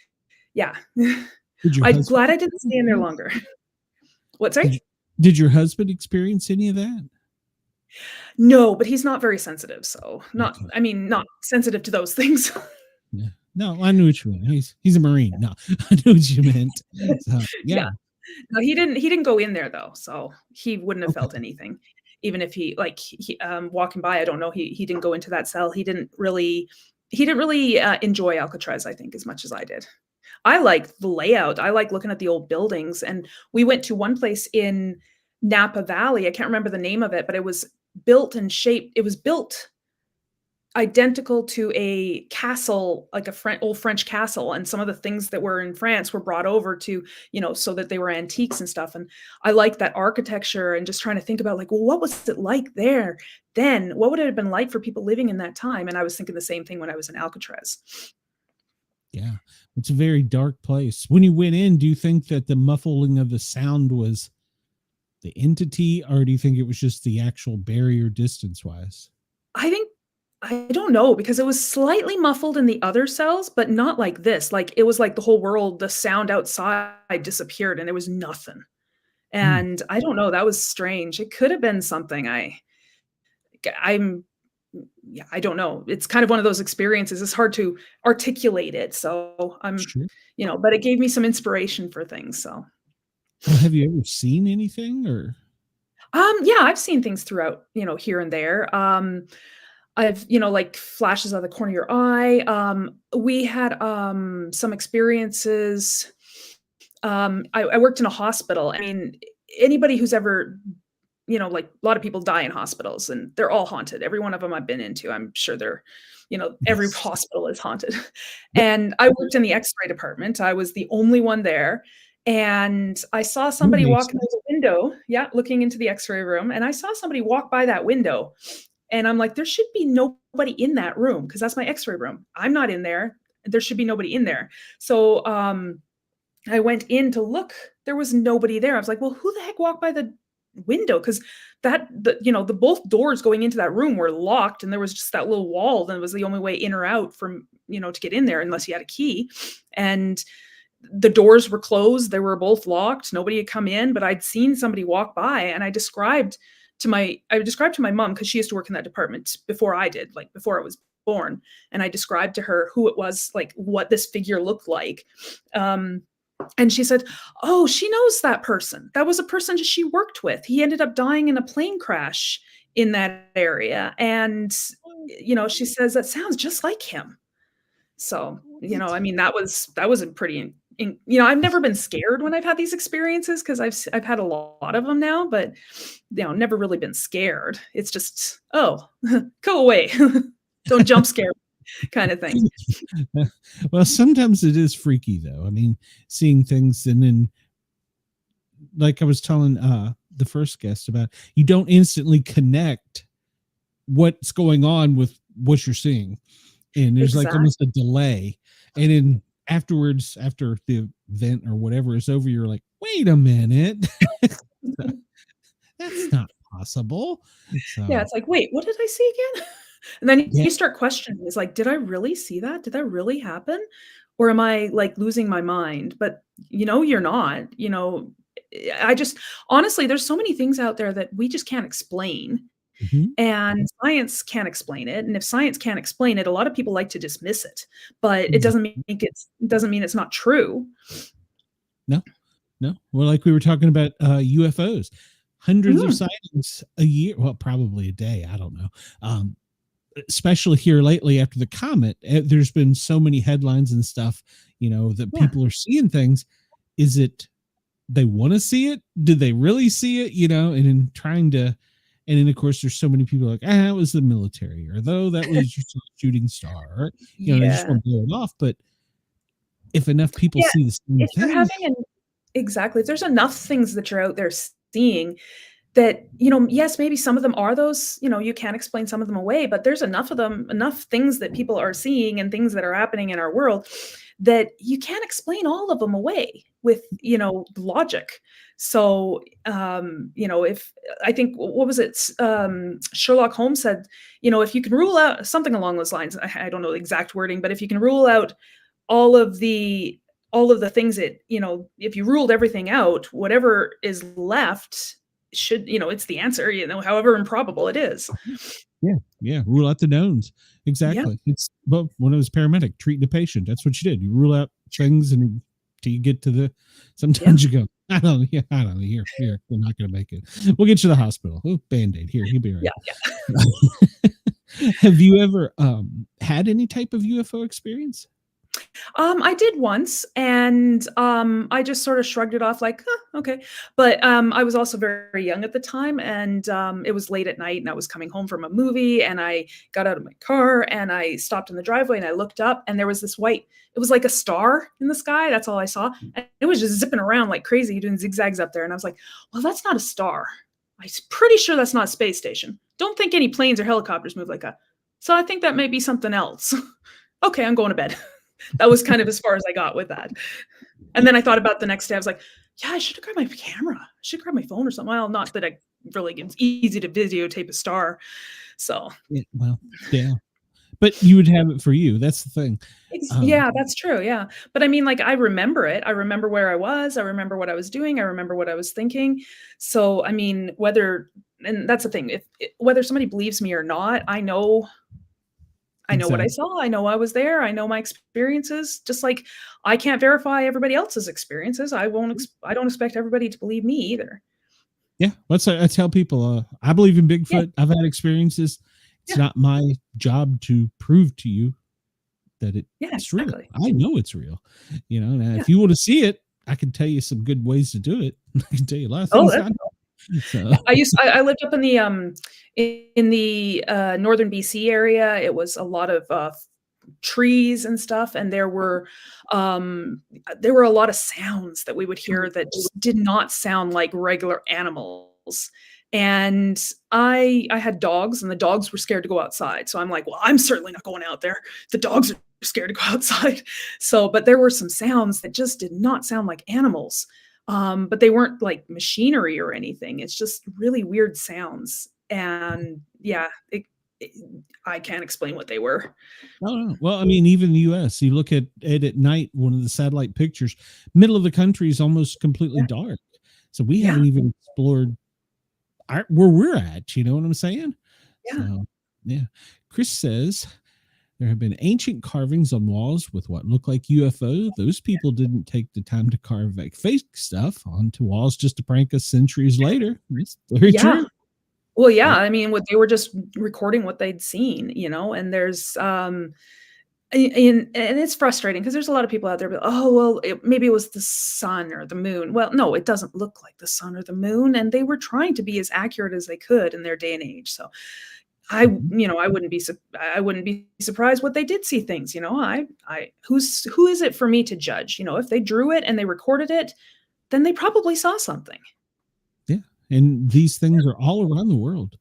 yeah. I'm glad I didn't stay in there longer. What, sorry? Did your husband experience any of that? No, but he's not very sensitive. So not sensitive to those things. Yeah. No, I knew what you meant. He's a Marine. No, I knew what you meant. So, yeah. No, he didn't go in there though. So he wouldn't have felt anything. Even if he walking by, I don't know. He didn't go into that cell. He didn't really enjoy Alcatraz, I think, as much as I did. I like the layout. I like looking at the old buildings. And we went to one place in Napa Valley. I can't remember the name of it, but it was built and shaped. It was built identical to a castle, like old French castle. And some of the things that were in France were brought over to, so that they were antiques and stuff. And I like that architecture, and just trying to think about like, well, what was it like there then? What would it have been like for people living in that time? And I was thinking the same thing when I was in Alcatraz. Yeah, it's a very dark place. When you went in, do you think that the muffling of the sound was the entity, or do you think it was just the actual barrier distance wise? I don't know, because it was slightly muffled in the other cells, but not like this. Like it was like the whole world, the sound outside disappeared and there was nothing. And I don't know, that was strange. It could have been something. I don't know. It's kind of one of those experiences. It's hard to articulate it. So I'm, Sure. But it gave me some inspiration for things. So Well, have you ever seen anything or? yeah, I've seen things throughout, here and there. I've, like flashes out of the corner of your eye. We had some experiences. I worked in a hospital. I mean, anybody who's ever, like a lot of people die in hospitals, and they're all haunted. Every one of them I've been into, I'm sure they're, every hospital is haunted. And I worked in the X-ray department. I was the only one there. And I saw somebody walking through the window, looking into the X-ray room. And I saw somebody walk by that window. And I'm like, there should be nobody in that room, because that's my X-ray room. I'm not in there. There should be nobody in there. So I went in to look. There was nobody there. I was like, well, who the heck walked by the window? Because the both doors going into that room were locked, and there was just that little wall. That was the only way in or out from, to get in there, unless you had a key. And the doors were closed. They were both locked. Nobody had come in, but I'd seen somebody walk by, and I described to my mom, because she used to work in that department before I did, like before I was born. And I described to her who it was, like what this figure looked like. And she said, "Oh, she knows that person. That was a person she worked with. He ended up dying in a plane crash in that area." And, she says, "That sounds just like him." So, I mean, that was a pretty, I've never been scared when I've had these experiences, because I've had a lot of them now, but, never really been scared. It's just, oh, go away. Don't jump scare kind of thing. Well, sometimes it is freaky though. I mean, seeing things, and then like I was telling the first guest about, you don't instantly connect what's going on with what you're seeing. And there's like almost a delay. And then afterwards, after the event or whatever is over, you're like, wait a minute. That's not possible. So, yeah, it's like, wait, what did I see again? And then you start questioning. It's like, did I really see that? Did that really happen? Or am I like losing my mind? But you're not. I just, honestly, there's so many things out there that we just can't explain. And science can't explain it. And if science can't explain it, a lot of people like to dismiss it. But it doesn't mean it's not true. No. Well, like we were talking about UFOs, hundreds of sightings a year. Well, probably a day. I don't know. Especially here lately after the comet, there's been so many headlines and stuff, that people are seeing things. Is it they want to see it? Did they really see it? And in trying to, and then of course there's so many people like, it was the military, or though that was just a shooting star, or, they just want to blow it off. But if enough people see the same thing, exactly, if there's enough things that you're out there seeing, that, yes, maybe some of them are those, you can't explain some of them away, but there's enough of them, enough things that people are seeing and things that are happening in our world that you can't explain all of them away with, logic. So, if I think, what was it? Sherlock Holmes said, if you can rule out something along those lines, I don't know the exact wording, but if you can rule out all of the things that, if you ruled everything out, whatever is left should, it's the answer, however improbable it is. Yeah. Rule out the knowns. Exactly. It's, well, when it was paramedic treating a patient, that's what you did. You rule out things until you get to sometimes you go, I don't know. Here, we're not going to make it. We'll get you to the hospital. Oh, Band-Aid. Here, you'll be all right. Yeah. Have you ever had any type of UFO experience? I did once, and I just sort of shrugged it off like, okay. But I was also very young at the time, and it was late at night, and I was coming home from a movie, and I got out of my car, and I stopped in the driveway, and I looked up, and there was this white, it was like a star in the sky. That's all I saw. And it was just zipping around like crazy, doing zigzags up there. And I was like, well, that's not a star. I'm pretty sure that's not a space station. Don't think any planes or helicopters move like that. So I think that may be something else. Okay, I'm going to bed. That was kind of as far as I got with that. And then I thought about the next day. I was like, yeah, I should have grabbed my camera. I should grab my phone or something. Well, not that it's easy to videotape a star. So, yeah. But you would have it for you. That's the thing. Yeah, that's true. Yeah. But I mean, like, I remember it. I remember where I was. I remember what I was doing. I remember what I was thinking. So, I mean, and that's the thing, whether somebody believes me or not, I know what I saw. I know I was there. I know my experiences. Just like I can't verify everybody else's experiences. I don't expect everybody to believe me either. Yeah. I tell people, I believe in Bigfoot. Yeah. I've had experiences. It's not my job to prove to you that it's real. I know it's real. Now, if you want to see it, I can tell you some good ways to do it. I can tell you a lot of things. So. I lived up in the northern BC area. It was a lot of trees and stuff, and there were a lot of sounds that we would hear that just did not sound like regular animals. And I had dogs, and the dogs were scared to go outside. So I'm like, well, I'm certainly not going out there. The dogs are scared to go outside. So, but there were some sounds that just did not sound like animals. But they weren't like machinery or anything. It's just really weird sounds. And yeah, I can't explain what they were. Oh, no. Well, I mean, even the U.S., you look at it at night, one of the satellite pictures, middle of the country is almost completely Yeah. dark. So we Yeah. haven't even explored where we're at. You know what I'm saying? Yeah. So, yeah. Chris says there have been ancient carvings on walls with what look like UFO. Those people didn't take the time to carve like fake stuff onto walls just to prank us centuries later. It's very Yeah. true. Well, yeah, Yeah. I mean, what they were just recording what they'd seen, and there's, and it's frustrating because there's a lot of people out there, but, "Oh, well, maybe it was the sun or the moon." Well, no, it doesn't look like the sun or the moon, and they were trying to be as accurate as they could in their day and age, so Mhm. I wouldn't be surprised what they did see things, who is it for me to judge? If they drew it and they recorded it, then they probably saw something. Yeah. And these things are all around the world.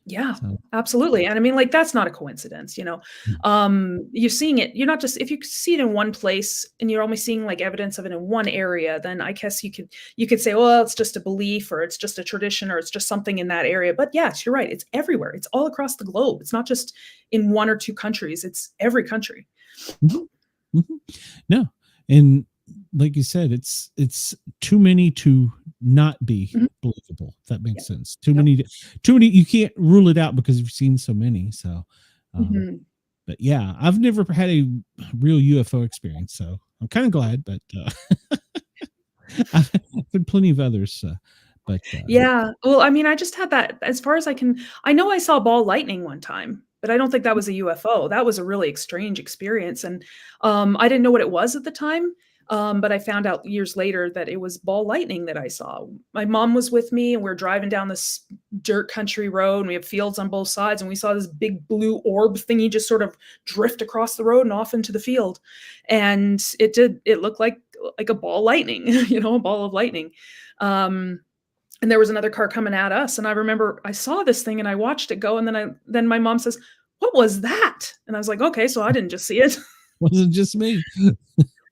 Yeah, So, absolutely, and I mean, like, that's not a coincidence, mm, You're seeing it you're not just if you see it in one place and you're only seeing, like, evidence of it in one area, then I guess you could say, "Well, it's just a belief, or it's just a tradition, or it's just something in that area," but yes, you're right, it's everywhere, it's all across the globe, it's not just in 1 or 2 countries, it's every country. mhm, mhm. No. And like you said, it's too many to not be Mhm, believable. If that yeah, makes sense. Too yep, many, too many. You can't rule it out because you've seen so many. So, um, mhm. but yeah, I've never had a real UFO experience, so I'm kind of glad. But I've had plenty of others. But Yeah. Well, I mean, I just had that as far as I know I saw ball lightning one time, but I don't think that was a UFO. That was a really strange experience, and, I didn't know what it was at the time, but I found out years later that it was ball lightning that I saw. My mom was with me, and we're driving down this dirt country road, and we have fields on both sides, and we saw this big blue orb thingy just sort of drift across the road and off into the field, and it looked like a ball lightning, a ball of lightning. Um and there was another car coming at us, and I remember I saw this thing and I watched it go, and then my mom says, "What was that?" And I was like, "Okay, so I didn't just see it." It wasn't just me.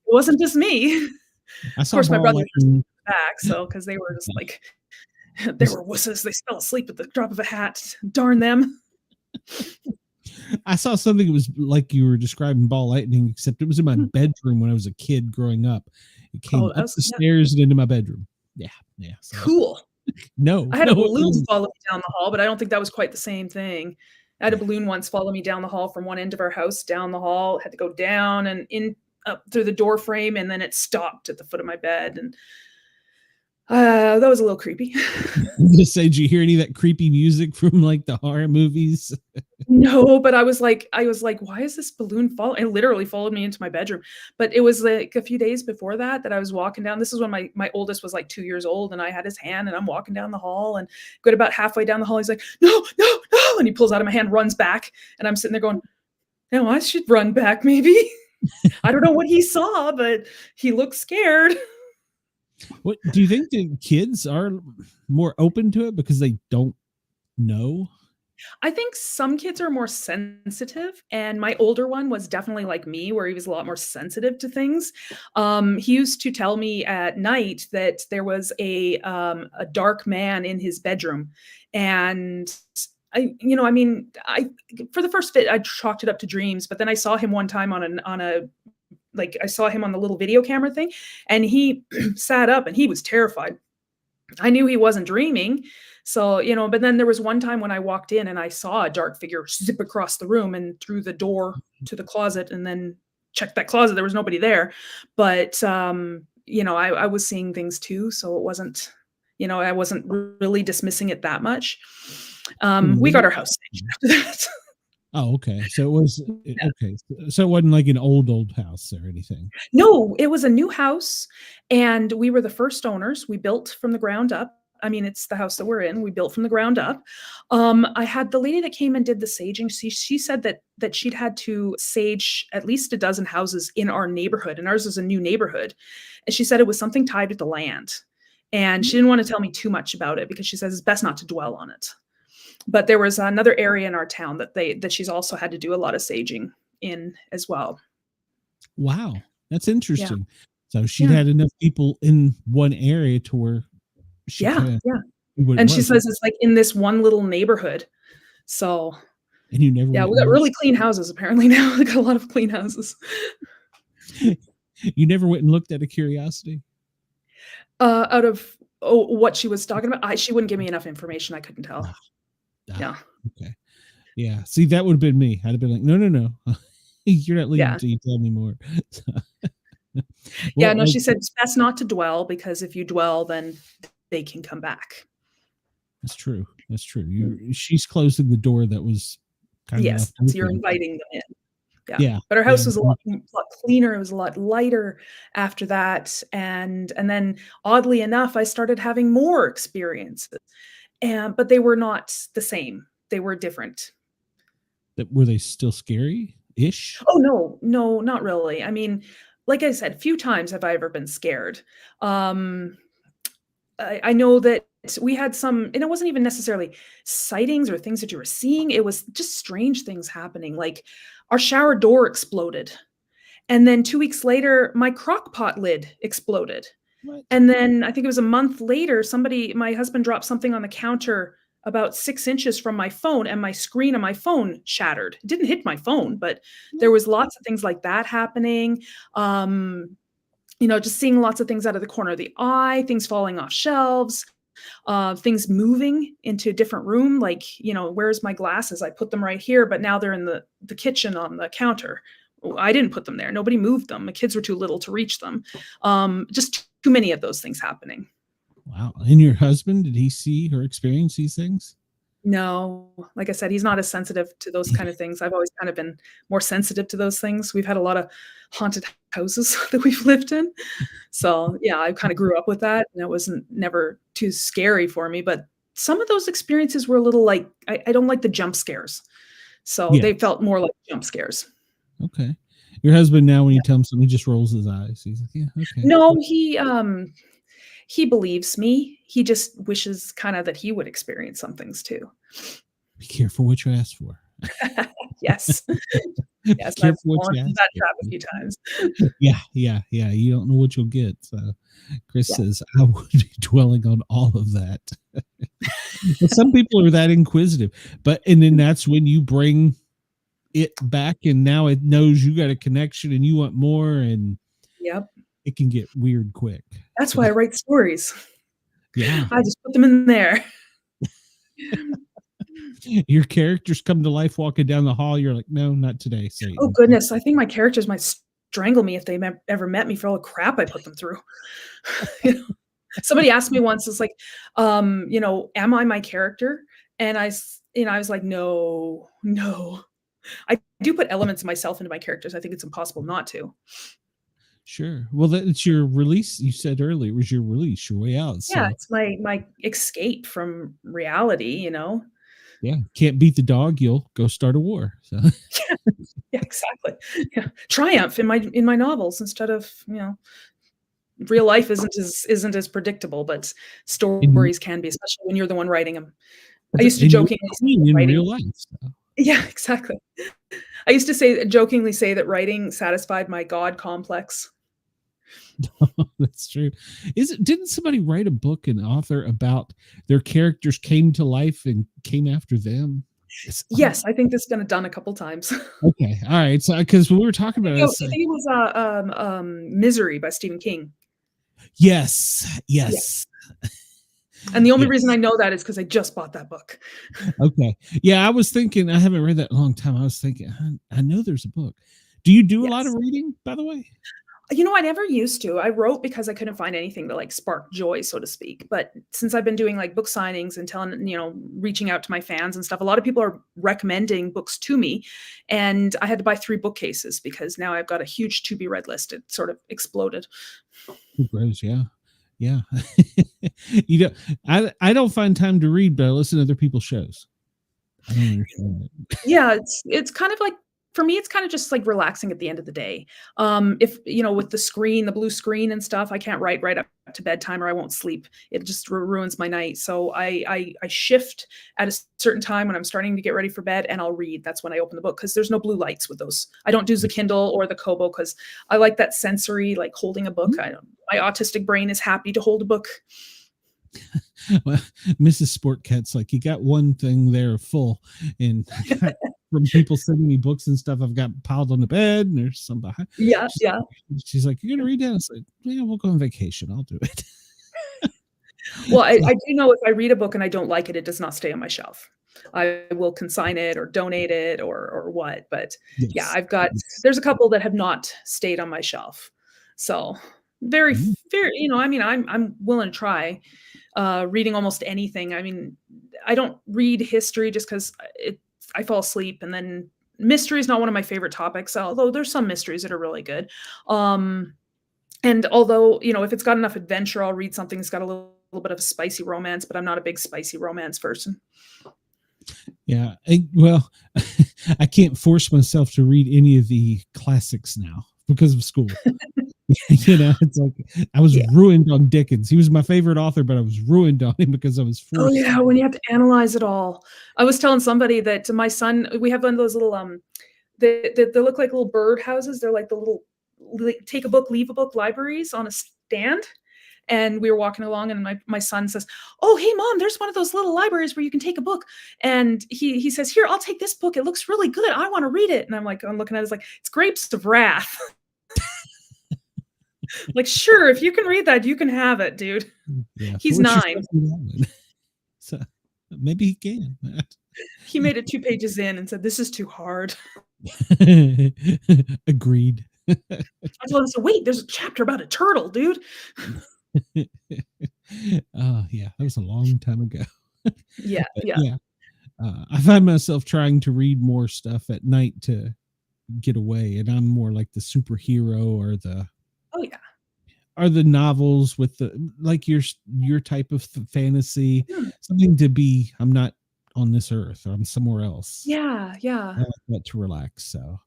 wasn't just me. I Of saw course, my ball brothers were lightning. back, so because they were just like they were wusses, they fell asleep at the drop of a hat. Darn them. I saw something that was like you were describing ball lightning, except it was in my Mhm. bedroom when I was a kid growing up. It Oh, came that up was the yeah, stairs and into my bedroom. Yeah, yeah. So cool. no, I had a no, it balloon wasn't. follow me down the hall, but I don't think that was quite the same thing. I had a balloon once follow me down the hall from one end of our house down the hall, had to go down and in up through the door frame, and then it stopped at the foot of my bed, and, that was a little creepy. Just say, did you hear any of that creepy music from like the horror movies? No, but I was like, "Why is this balloon follow" it literally followed me into my bedroom, but it was, like, a few days before that I was walking down this is when my oldest was, like, 2 years old, and I had his hand, and I'm walking down the hall, and get about halfway down the hall, he's like, "No, no, no," and he pulls out of my hand, runs back, and I'm sitting there going, "No, I should run back maybe." I don't know what he saw, but he looked scared. What do you think the kids are more open to it because they don't know? I think some kids are more sensitive, and my older one was definitely like me, where he was a lot more sensitive to things. He used to tell me at night that there was a dark man in his bedroom, and I mean, I for the first bit, I chalked it up to dreams, but then I saw him one time I saw him on the little video camera thing, and he sat up and he was terrified. I knew he wasn't dreaming. So, but then there was one time when I walked in and I saw a dark figure zip across the room and through the door to the closet and then checked that closet. There was nobody there. But, I was seeing things too. So it wasn't, I wasn't really dismissing it that much. We got our house staged after that. Oh, okay. So it was okay. So it wasn't like an old house or anything. No, it was a new house, and we were the first owners. We built from the ground up. I mean, it's the house that we're in. We built from the ground up. I had the lady that came and did the saging. She said that she'd had to sage at least a dozen houses in our neighborhood, and ours is a new neighborhood. And she said it was something tied with the land. And she didn't want to tell me too much about it because she says it's best not to dwell on it. But there was another area in our town that she's also had to do a lot of saging in as well. Wow, that's Yeah. interesting. So she'd Yeah. had enough people in one area to where she Yeah, kind of yeah. knew what it And she was. says it's, like, in this one little neighborhood. So, And you never Yeah, went we and got really clean houses apparently now. We got a lot of clean houses. you never went and looked at a curiosity? Out of what she was talking about, she wouldn't give me enough information. I couldn't tell. Yeah. Okay. Yeah. See, that would have been me. I'd have been like, no. You're not leaving Yeah. until you tell me more. Yeah, no, she said it's best not to dwell, because if you dwell, then they can come back. That's true. That's true. She's closing the door that was kind of Yes, left so you're open. inviting them in. Yeah. But our house was a lot cleaner. It was a lot lighter after that, and then oddly enough, I started having more experiences, but they were not the same. They were different. Were they still scary-ish? Oh no, not really. I mean, like I said, few times have I ever been scared. I know that we had some, and it wasn't even necessarily sightings or things that you were seeing. It was just strange things happening. Like our shower door exploded. And then 2 weeks later, my crock pot lid exploded. What? And then I think it was a month later, my husband dropped something on the counter about 6 inches from my phone, and my screen on my phone shattered. It didn't hit my phone, but there was lots of things like that happening. Just seeing lots of things out of the corner of the eye, things falling off shelves, things moving into a different room. Like, where's my glasses? I put them right here, but now they're in the kitchen on the counter. I didn't put them there. Nobody moved them. The kids were too little to reach them. Just too many of those things happening. Wow. And your husband, did he see or experience these things? No, like I said, he's not as sensitive to those kind of things. I've always kind of been more sensitive to those things. We've had a lot of haunted houses that we've lived in. So yeah, I kind of grew up with that, and it wasn't never too scary for me. But some of those experiences were a little like, I don't like the jump scares. So they felt more like jump scares. Okay. Your husband now, when you tell him something, he just rolls his eyes. He's like, yeah, okay. No, he believes me. He just wishes kind of that he would experience some things too. Be careful what you ask for. Yes. Yes, I've fallen into that trap a few times. Yeah. You don't know what you'll get. So Chris says, I would be dwelling on all of that. But some people are that inquisitive. And then that's when you bring it back, and now it knows you got a connection and you want more, and it can get weird quick. That's why I write stories. Yeah. I just put them in there. Your characters come to life walking down the hall. You're like, no, not today, Satan. Oh goodness, I think my characters might strangle me if they ever met me for all the crap I put them through. Somebody asked me once, it's like, am I my character? And I was like, no. I do put elements of myself into my characters. I think it's impossible not to. Sure. Well, it's your release. You said earlier it was your release, your way out. So. Yeah, it's my escape from reality, Yeah, can't beat the dog, you'll go start a war. So. Yeah, exactly. Yeah, triumph in my novels instead of real life isn't as predictable, but stories can be, especially when you're the one writing them. I used to jokingly say in real life. So. Yeah, exactly. I used to jokingly say that writing satisfied my God complex. That's true. Didn't somebody write a book, an author, about their characters came to life and came after them? Yes, I think this has been done a couple times. Okay, all right. So, because we were talking about, I think it was Misery by Stephen King. Yes. And the only reason I know that is because I just bought that book. Okay. Yeah, I was thinking, I haven't read that in a long time. I was thinking, I know there's a book. Do you do a lot of reading, by the way? I never used to. I wrote because I couldn't find anything to spark joy, so to speak. But since I've been doing book signings and reaching out to my fans and stuff, a lot of people are recommending books to me. And I had to buy 3 bookcases because now I've got a huge to be read list. It sort of exploded. Gross, yeah. I don't find time to read, but I listen to other people's shows. I don't understand it. Yeah, it's kind of like, for me, it's kind of just like relaxing at the end of the day. If with the blue screen and stuff, I can't write right up to bedtime or I won't sleep. It just ruins my night. So I shift at a certain time when I'm starting to get ready for bed, and I'll read. That's when I open the book, because there's no blue lights with those. I don't do the Kindle or the Kobo because I like that sensory, like holding a book. My autistic brain is happy to hold a book. Well, Mrs. Sportcat's like, you got one thing there full, and from people sending me books and stuff I've got piled on the bed, and there's some behind. Yeah, She's, yeah. she's like, "You're gonna read that?" I said, "Yeah, we'll go on vacation. I'll do it." Well, I do know if I read a book and I don't like it, it does not stay on my shelf. I will consign it or donate it or what, but yeah, Yes. there's a couple that have not stayed on my shelf. So, very Mm. fair, I mean, I'm willing to try, reading almost anything. I mean, I don't read history just 'cause I fall asleep, and then mystery is not one of my favorite topics, although there's some mysteries that are really good. Um, and although, if it's got enough adventure, I'll read something that's got a little bit of a spicy romance, but I'm not a big spicy romance person. Yeah. Well, I can't force myself to read any of the classics now because of school. It's like I was Yeah. ruined on Dickens. He was my favorite author, but I was ruined on him because I was Oh, forced. yeah, when you have to analyze it all. I was telling somebody that my son we have one of those little, they look like little bird houses. They're like the little take a book, leave a book libraries on a stand. And we were walking along, and my son says, "Oh, hey, mom, there's one of those little libraries where you can take a book." And he says, "Here, I'll take this book. It looks really good. I want to read it." And I'm looking at it, it's like, it's Grapes of Wrath. Like, sure, if you can read that, you can have it, dude. Yeah, He's force 9. yourself to that one. So maybe he can. He made it 2 pages in and said, "This is too hard." Agreed. I told him, "So wait, there's a chapter about a turtle, dude." Oh yeah, that was a long time ago. Yeah, But yeah. yeah, I find myself trying to read more stuff at night to get away, and I'm more like the superhero or Oh, yeah. the novels with the like your type of fantasy, Hmm. something to be. I'm not on this earth. I'm somewhere else. Yeah, yeah. I like that to relax. So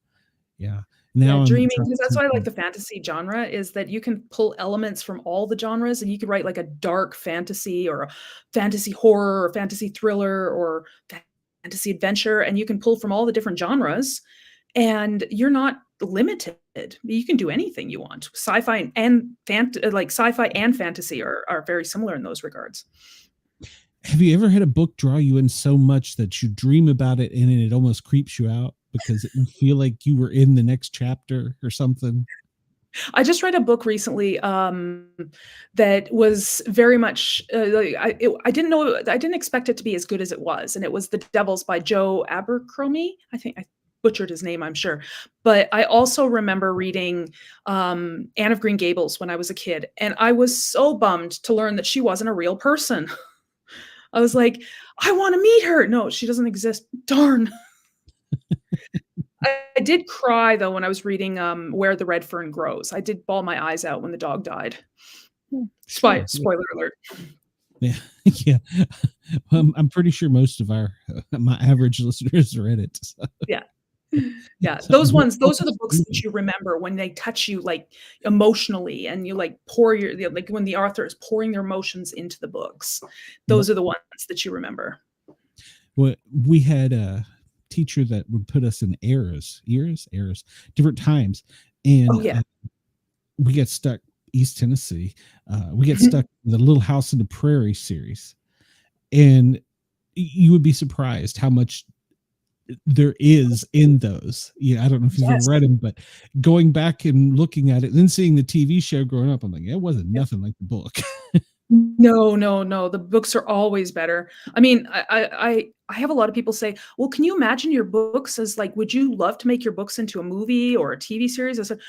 yeah. Yeah, Now I'm dreaming, trying because that's why I like to. the fantasy genre, is that you can pull elements from all the genres, and you could write like a dark fantasy or a fantasy horror or fantasy thriller or fantasy adventure, and you can pull from all the different genres, and you're not limited. You can do anything you want. Sci-fi and fantasy are very similar in those regards. Have you ever had a book draw you in so much that you dream about it and it almost creeps you out because you feel like you were in the next chapter or something? I just read a book recently, that was very much, I didn't know I didn't expect it to be as good as it was, and it was The Devils by Joe Abercrombie. I think I butchered his name, I'm sure. But I also remember reading, Anne of Green Gables when I was a kid, and I was so bummed to learn that she wasn't a real person. I was like, "I wanna meet her." No, she doesn't exist. Darn. I did cry though when I was reading, Where the Red Fern Grows. I did bawl my eyes out when the dog died. Sure. Spoiler alert. Yeah. Yeah. I'm pretty sure most of my average listeners read it. So. Yeah. Yeah, So, those are the books that you remember when they touch you, like, emotionally, and you, like, like, when the author is pouring their emotions into the books. Those are the ones that you remember. well, we had a teacher that would put us in eras, different times, and Oh, yeah. we get stuck East Tennessee. We get stuck in the Little House in the Prairie series, and you would be surprised how much there is in those. I don't know if you've Yes. ever read them, but going back and looking at it, and then seeing the TV show growing up, I'm like, it wasn't nothing like the book. No, no, no, the books are always better. I mean, I have a lot of people say, "Well, can you imagine your books as, like, would you love to make your books into a movie or a TV series?" I said,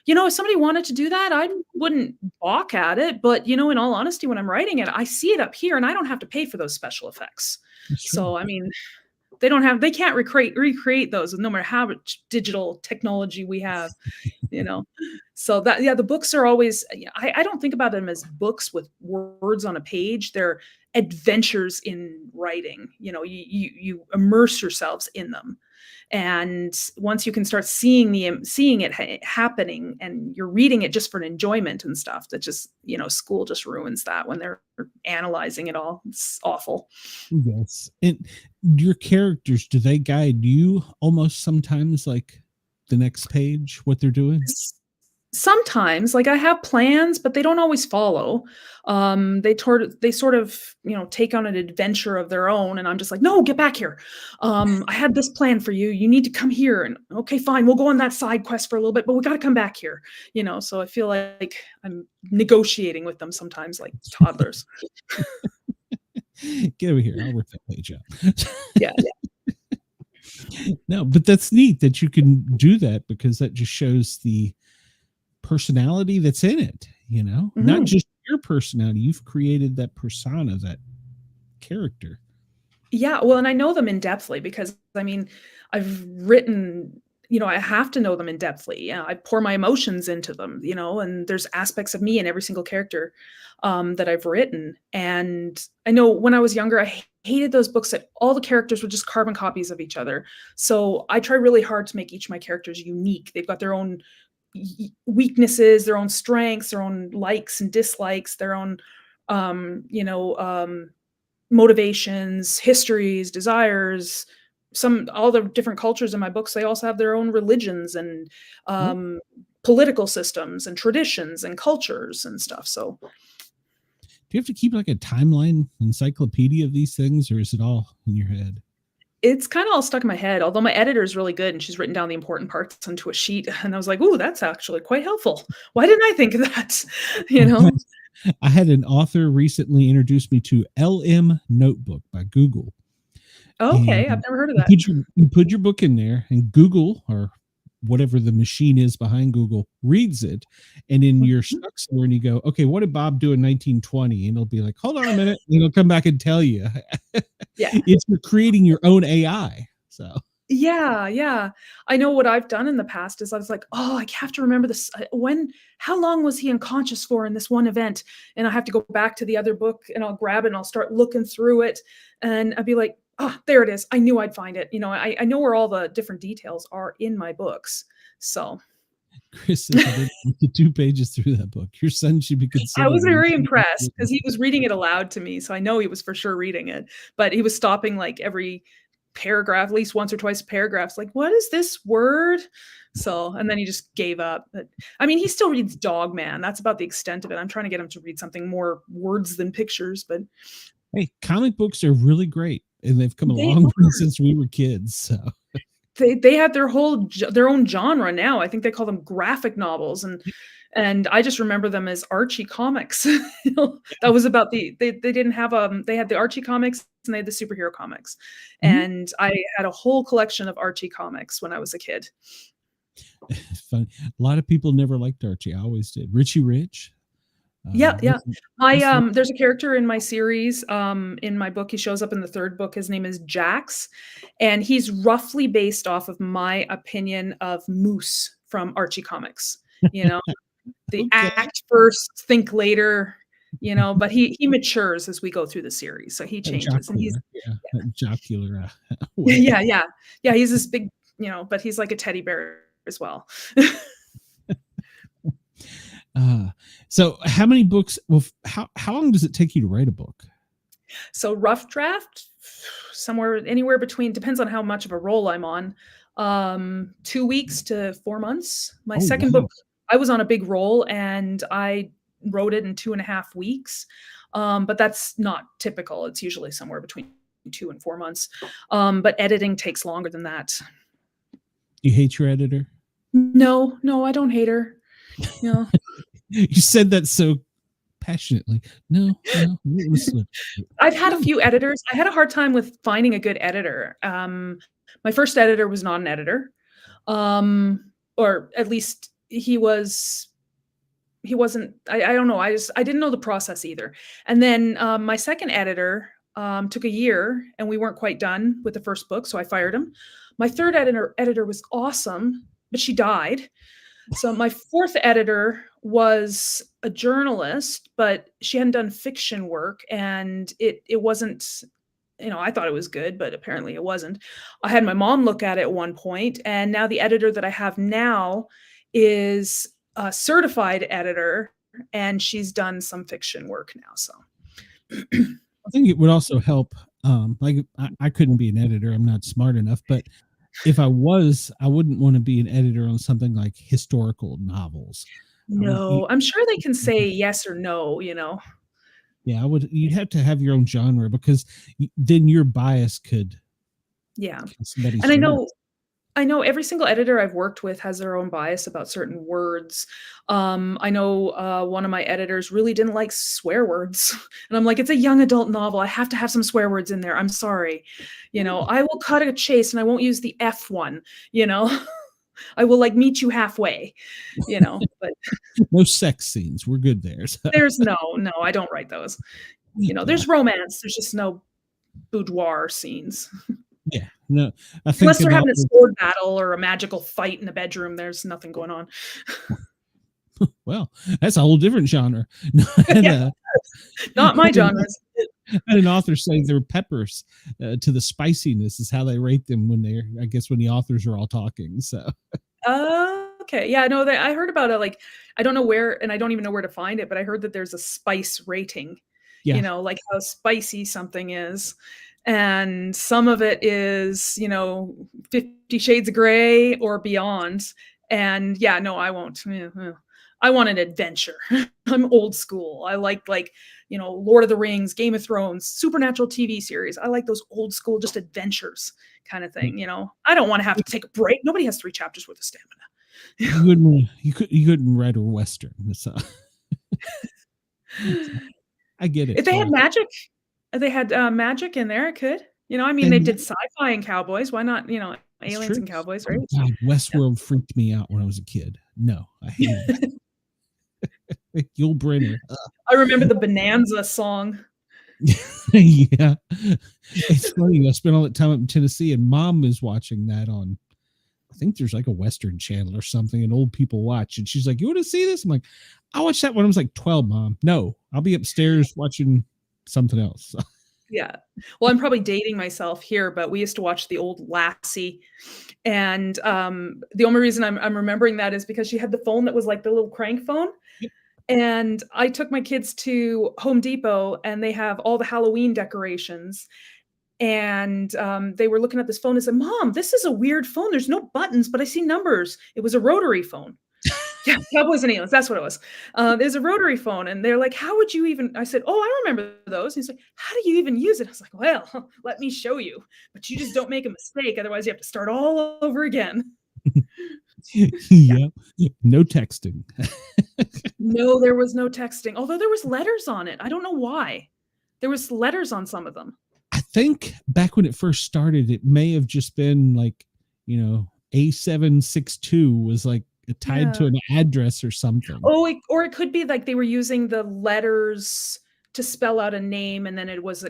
if somebody wanted to do that, I wouldn't balk at it, but, in all honesty, when I'm writing it, I see it up here, and I don't have to pay for those special effects. That's true. So, I mean, they can't recreate those no matter how much digital technology we have. So the books are always, I don't think about them as books with words on a page. They're adventures in writing. You immerse yourselves in them, and once you can start seeing it happening, and you're reading it just for an enjoyment and stuff, that just, school just ruins that when they're analyzing it all. It's awful. Yes. And your characters, do they guide you almost sometimes, like the next page, what they're doing? Sometimes, like, I have plans, but they don't always follow. They sort of, take on an adventure of their own, and I'm just like, "No, get back here. I had this plan for you. You need to come here." And, "Okay, fine. We'll go on that side quest for a little bit, but we gotta come back here." So I feel like I'm negotiating with them sometimes like toddlers. Get over here. I'll rip that page out. Yeah, No, but that's neat that you can do that, because that just shows the personality that's in it, not Mhm. just your personality. You've created that persona, that character. Yeah, well, and I know them in-depthly because, I mean, I've written I have to know them in-depthly. Yeah, I pour my emotions into them, and there's aspects of me in every single character, that I've written, and I know when I was younger, I hated those books that all the characters were just carbon copies of each other. So, I try really hard to make each of my characters unique. They've got their own weaknesses, their own strengths, their own likes and dislikes, their own, motivations, histories, desires, all the different cultures in my books, they also have their own religions and, Well, um, political systems and traditions and cultures and stuff, so do you have to keep like a timeline encyclopedia of these things, or is it all in your head? it's kinda all stuck in my head, although my editor is really good and she's written down the important parts onto a sheet, and I was like, "Ooh, that's actually quite helpful. Why didn't I think of that?" You know? I had an author recently introduce me to LM Notebook by Google. And Okay, I've never heard of you that. put your book in there, and Google, or whatever the machine is behind Google, reads it, and then you're Mhm. stuck somewhere, and you go, "Okay, what did Bob do in 1920?" And it'll be like, "Hold on a minute," and it'll come back and tell you. Yeah. It's you're creating your own AI. So Yeah, yeah. I know what I've done in the past is I was like, "Oh, I have to remember this, how long was he unconscious for in this one event?" And I have to go back to the other book, and I'll grab it, and I'll start looking through it, and I'll be like, "Ah, there it is. I knew I'd find it." I know where all the different details are in my books. So, Chris says, "I didn't make it 2 pages through that book. Your son should be I considered was a very reasonable impressed because person." he was reading it aloud to me, so I know he was for sure reading it, but he was stopping, like, every paragraph, at least once or twice paragraphs, like, "What is this word?" So and then he just gave up, but, I mean, he still reads Dog Man, that's about the extent of it. I'm trying to get him to read something more words than pictures, but Hey, comic books are really great, and they've come a they long way are. since we were kids, so They have their own genre now. I think they call them graphic novels, and I just remember them as Archie comics. That was about they didn't have, they had the Archie comics and they had the superhero comics, Mhm. and I had a whole collection of Archie comics when I was a kid. Funny. A lot of people never liked Archie. I always did. Richie Rich, Yeah, yeah. wasn't There's a character in my series, in my book, he shows up in the 3rd book, his name is Jax, and he's roughly based off of my opinion of Moose from Archie comics, you know? The okay. act first, think later, but he matures as we go through the series, so he changes, and he's Jocular, yeah, that jocular way. yeah, yeah. Yeah, he's this big, but he's like a teddy bear as well. Uh, so how many books? Well, how long does it take you to write a book? So rough draft, somewhere anywhere between depends on how much of a role I'm on, 2 weeks to 4 months. My Oh, 2nd wow. book, I was on a big role, and I wrote it in 2.5 weeks, but that's not typical. It's usually somewhere between 2 and 4 months, but editing takes longer than that. You hate your editor? No, no, I don't hate her. No. You said that so passionately. No, no, listen. I've had a No. few editors. I had a hard time with finding a good editor. My first editor was not an editor, or at least he wasn't. I don't know. I didn't know the process either. And then my second editor took a year, and we weren't quite done with the first book, so I fired him. My third editor was awesome, but she died. So my fourth editor was a journalist, but she hadn't done fiction work, and it wasn't, I thought it was good, but apparently it wasn't. I had my mom look at it at one point, and now the editor that I have now is a certified editor, and she's done some fiction work now. So I think it would also help. Like I couldn't be an editor. I'm not smart enough, but if I was, I wouldn't want to be an editor on something like historical novels. No, I'm sure they can say yes or no, you know? Yeah, I would. You'd have to have your own genre because then your bias could Yeah. kill somebody's And work. I know every single editor I've worked with has their own bias about certain words. I know one of my editors really didn't like swear words. And I'm like, it's a young adult novel. I have to have some swear words in there. I'm sorry. You know, I will cut a chase and I won't use the F one, you know. I will like meet you halfway, you know, but No sex scenes. We're good there. So. there's no, I don't write those. You know, there's romance. There's just no boudoir scenes. Yeah, no, I think Unless they're having a sword battle or a magical fight in the bedroom, there's nothing going on. Well, that's a whole different genre. Yeah. Not my genres. I had an author say their peppers to the spiciness is how they rate them when they're, I guess, when the authors are all talking. So, Okay. Yeah, no, I heard about it. Like, I don't know where, and I don't even know where to find it, but I heard that there's a spice rating, yeah, you know, like how spicy something is. And some of it is, you know, 50 Shades of Grey or beyond. And yeah, no, I won't. I want an adventure. I'm old school. I like, you know, Lord of the Rings, Game of Thrones, supernatural TV series. I like those old school, just adventures kind of thing. You know, I don't want to have to take a break. Nobody has 3 chapters worth of stamina. you couldn't write a Western. So. I get it. If they had magic, magic in there, it could. You know, I mean, they did sci-fi and cowboys. Why not, you know, aliens and cowboys, right? God, Westworld freaked me out when I was a kid. No, I hated it. Yul Brynner. I remember the Bonanza song. Yeah. It's funny. I spent all that time up in Tennessee and Mom is watching that on, I think there's like a Western channel or something, and old people watch. And she's like, "You want to see this?" I'm like, "I watched that when I was like 12, Mom." No, I'll be upstairs watching something else. Yeah. Well, I'm probably dating myself here, but we used to watch the old Lassie. And the only reason I'm remembering that is because she had the phone that was like the little crank phone. And I took my kids to Home Depot and they have all the Halloween decorations. And they were looking at this phone and said, "Mom, this is a weird phone. There's no buttons, but I see numbers." It was a rotary phone. Yeah, Cowboys and Aliens. That's what it was. There's a rotary phone, and they're like, "How would you even?" I said, "Oh, I remember those." And he's like, "How do you even use it?" I was like, "Well, let me show you, but you just don't make a mistake, otherwise you have to start all over again." Yeah, no texting. No, there was no texting. Although there was letters on it. I don't know why. There was letters on some of them. I think back when it first started, it may have just been like, you know, A762 was like tied to an address or something. Oh, or it could be like they were using the letters to spell out a name, and then it was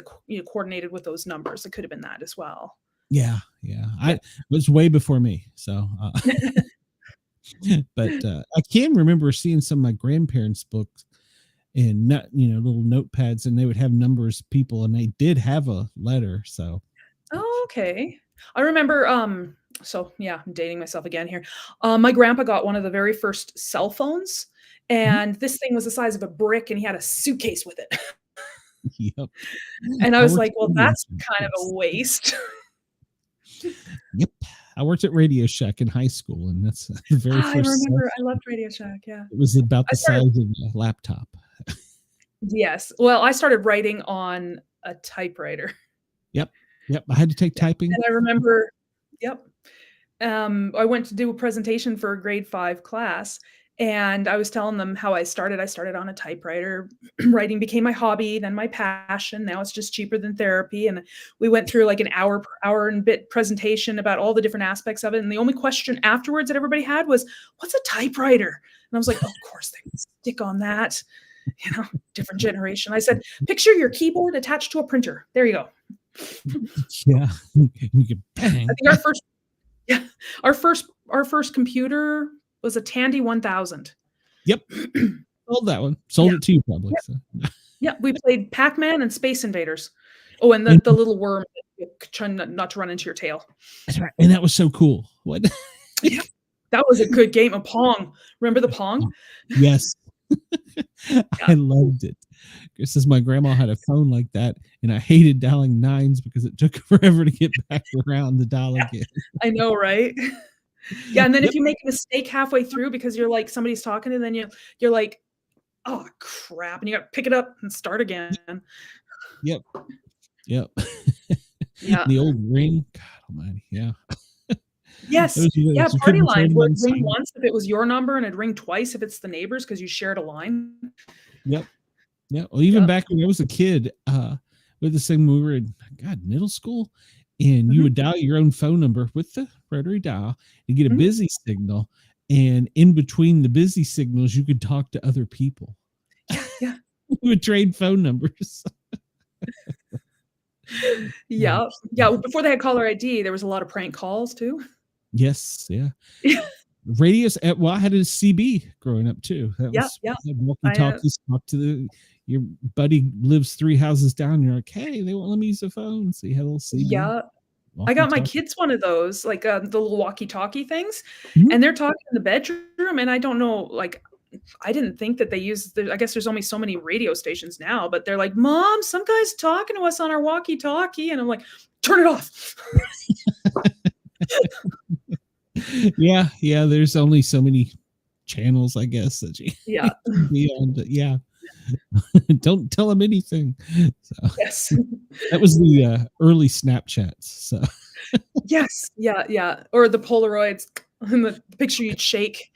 coordinated with those numbers. It could have been that as well. Yeah. It was way before me. So, but I can remember seeing some of my grandparents' books and little notepads, and they would have numbers, people, and they did have a letter. So, okay. I remember. So yeah, I'm dating myself again here. My grandpa got one of the very first cell phones, and this thing was the size of a brick, and he had a suitcase with it. Yep. And I was like, well, that's kind of a waste. Yep. I worked at Radio Shack in high school, and that's the very first. I remember. I loved Radio Shack. Yeah. It was about the size of a laptop. Yes. Well, I started writing on a typewriter. Yep. I had to take typing. And I remember, I went to do a presentation for a grade 5 class, and I was telling them how I started. I started on a typewriter. Writing became my hobby, then my passion. Now it's just cheaper than therapy. And we went through like an hour and bit presentation about all the different aspects of it. And the only question afterwards that everybody had was, "What's a typewriter?" And I was like, "Of course they would stick on that. You know, different generation." I said, "Picture your keyboard attached to a printer. There you go." Yeah. You could bang. I think our first computer was a Tandy 1000. Yep. Sold that one. Sold it to you probably. Yep. So. Yeah, we played Pac-Man and Space Invaders. Oh, and the little worm trying not to run into your tail. That's right. And that was so cool. What? Yeah, that was a good game of Pong. Remember the Pong? Yes. I loved it. It says my grandma had a phone like that, and I hated dialing nines because it took forever to get back around the dial again. I know, right? Yeah, and then Yep. if you make a mistake halfway through because you're like somebody's talking and then you're like, "Oh, crap," and you gotta pick it up and start again. Yep. Yep. Yeah. The old ring. God almighty. Yeah. Yes. Those Yeah, you party couldn't turn lines them would on ring silent. once if it was your number, and it'd ring twice if it's the neighbor's because you shared a line. Yep. Yeah. Well, even Yep. back when I was a kid, with the same when we were in middle school, and you Mhm. would dial your own phone number with the rotary dial and get a Mhm. busy signal. And in between the busy signals, you could talk to other people. Yeah, yeah. You would trade phone numbers. Yeah. Yeah, before they had caller ID, there was a lot of prank calls too. Yes. Yeah. Radios. Well, I had a CB growing up too. That Yeah, was yeah. walkie I, talkies. Talk to your buddy lives 3 houses down. You're like, hey, they won't let me use the phone. So you had a little CB. yeah. I Walkie got my talkie. kids one of those, like, the little walkie-talkie things, Mhm. and they're talking in the bedroom, and I don't know, like, I didn't think that they use I guess there's only so many radio stations now, but they're like, "Mom, some guy's talking to us on our walkie-talkie," and I'm like, "Turn it off." Yeah, yeah. There's only so many channels, I guess, that you Yeah. can be on. But yeah, don't tell them anything. So Yes. that was the early Snapchats. So Yes. Yeah, yeah, or the Polaroids and the picture you'd shake.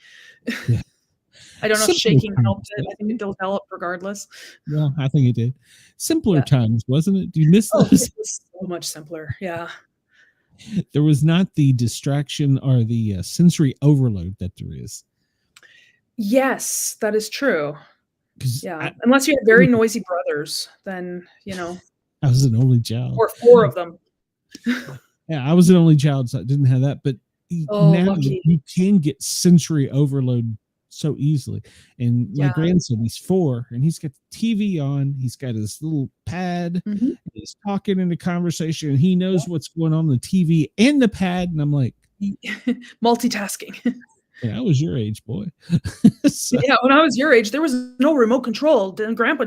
yeah, I don't know if simpler shaking times. helped it. I think it developed regardless. Well, I think it did. Simpler Yeah. times, wasn't it? Do you miss Oh, those? it was so much simpler. Yeah. There was not the distraction or the sensory overload that there is. Yes, that is true. Because Yeah, unless you had very noisy brothers, then, you know, I was an only child. or 4 of them. Yeah, I was an only child, so I didn't have that. But Oh, now lucky. you can get sensory overload so easily. And my Yeah. grandson, he's 4, and he's got the TV on. He's got his little pad. Mhm. And he's talking in the conversation, and he knows what's going on the TV and the pad. And I'm like, Multitasking. yeah, I was your age, boy. So Yeah, when I was your age, there was no remote control. Then grandpa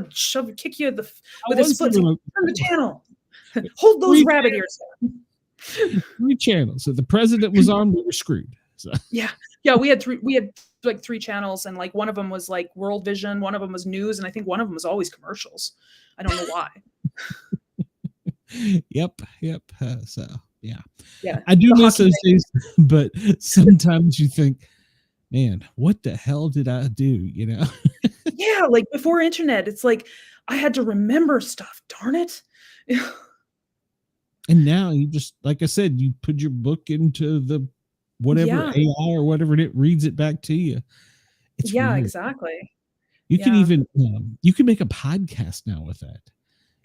kick you with his foot. Turn the channel. Hold those 3 rabbit ears. 3 channels. So the president was on, we were screwed. So Yeah. Yeah, we had like 3 channels, and like one of them was like World Vision, one of them was news, and I think one of them was always commercials. I don't know why. yep. So yeah. Yeah. I do The miss hockey those days, but sometimes you think, man, what the hell did I do? You know? Yeah, like before internet, it's like I had to remember stuff. Darn it. And now you just, like I said, you put your book into the whatever Yeah. AI or whatever, and it reads it back to you. It's Yeah, weird. exactly. You can Yeah. even you can make a podcast now with that.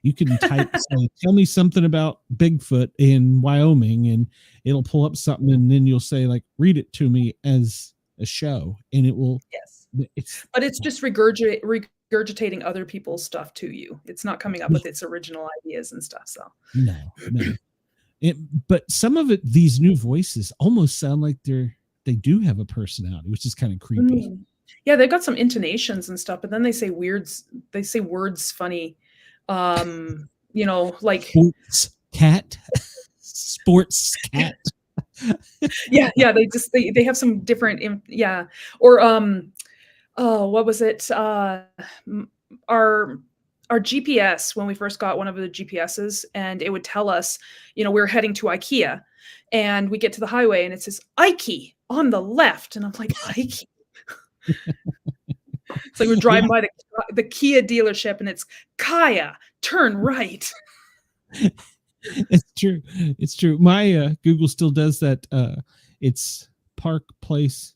You can type, say, tell me something about Bigfoot in Wyoming, and it'll pull up something, and then you'll say, like, read it to me as a show, and it will. Yes. It's But it's just regurgitating other people's stuff to you. It's not coming up with its original ideas and stuff. So no. But some of it, these new voices almost sound like they do have a personality, which is kind of creepy. Yeah, they've got some intonations and stuff, but then they say words funny. You know, like Sports cat. yeah, they have some different yeah. Or oh, what was it? Our GPS, when we first got one of the GPSs, and it would tell us, you know, we're heading to IKEA, and we get to the highway and it says Ike on the left, and I'm like, Ike. It's like we're driving by the Kia dealership, and it's Kaya, turn right. It's true. My Google still does that. It's Park Place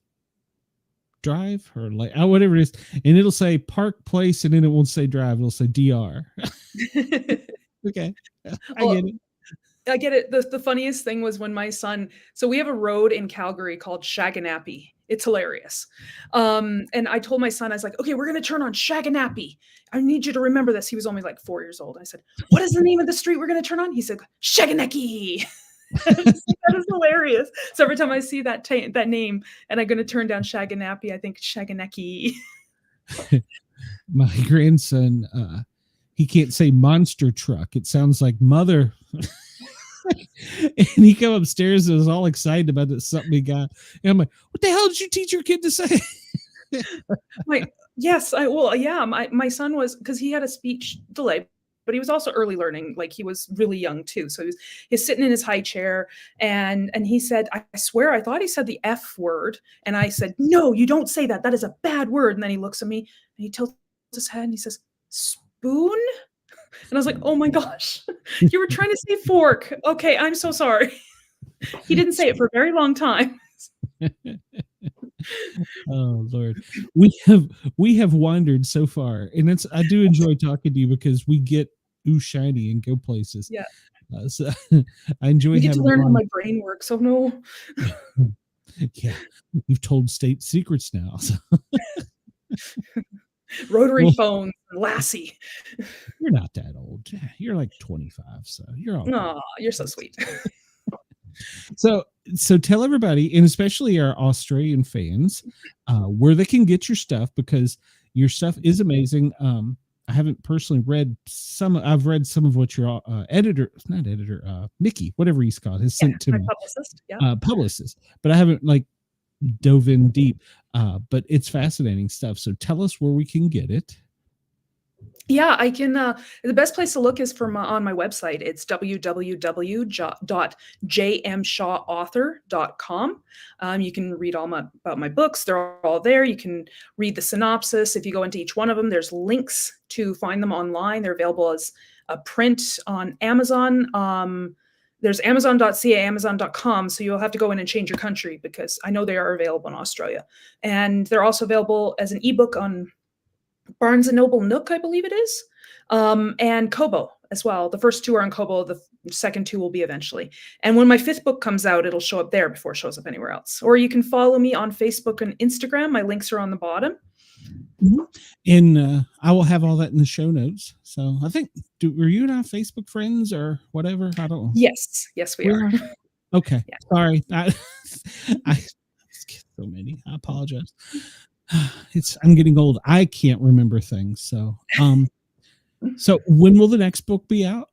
Drive, or like whatever it is, and it'll say Park Place, and then it won't say drive, it'll say DR. Okay, I get it. The funniest thing was when my son, so we have a road in Calgary called Shaganappy. It's hilarious. And I told my son, I was like, okay, we're going to turn on Shaganappy. I need you to remember this. He was only like 4 years old. I said, what is the name of the street we're going to turn on? He said, Shaganaki. That is hilarious. So every time I see that name and I'm going to turn down Shaganappy, I think Shaganaki. My grandson, he can't say monster truck. It sounds like mother. And he come upstairs and was all excited about this something he got. And I'm like, what the hell did you teach your kid to say? Yes, my son was, because he had a speech delay, but he was also early learning. Like, he was really young too. So he's sitting in his high chair, and he said, I swear, I thought he said the F word. And I said, no, you don't say that. That is a bad word. And then he looks at me and he tilts his head and he says, spoon? And I was like, oh my gosh, you were trying to say fork. Okay, I'm so sorry. He didn't say it for a very long time. Oh Lord, we have wandered so far, and I do enjoy talking to you because we get shiny and go places. Yeah. So I enjoy We get to having learn how on. my brain works. So no. Yeah, you've told state secrets now. So. Rotary Well, phones and Lassie. you're not that old. You're like 25, so you're all good. Oh, you're so sweet. So tell everybody, and especially our Australian fans, where they can get your stuff, because your stuff is amazing. I haven't personally read some. I've read some of what your Mickey, whatever he's called, has sent to My me, publicist. Yeah. publicist, but I haven't like dove in deep. But it's fascinating stuff. So tell us where we can get it. Yeah, I can. The best place to look is on my website. It's www.jmshawauthor.com. You can read all about my books. They're all there. You can read the synopsis. If you go into each one of them, there's links to find them online. They're available as a print on Amazon. There's Amazon.ca, Amazon.com. So you'll have to go in and change your country, because I know they are available in Australia. And they're also available as an ebook on Barnes & Noble Nook, I believe it is, and Kobo as well. The first two are on Kobo. The second two will be eventually. And when my fifth book comes out, it'll show up there before it shows up anywhere else. Or you can follow me on Facebook and Instagram. My links are on the bottom. Mm-hmm. And I will have all that in the show notes. So I think, were you and I Facebook friends or whatever? I don't know. Yes, we are. Okay. Yeah. Sorry. I so many. I apologize. I'm getting old. I can't remember things. So, so when will the next book be out?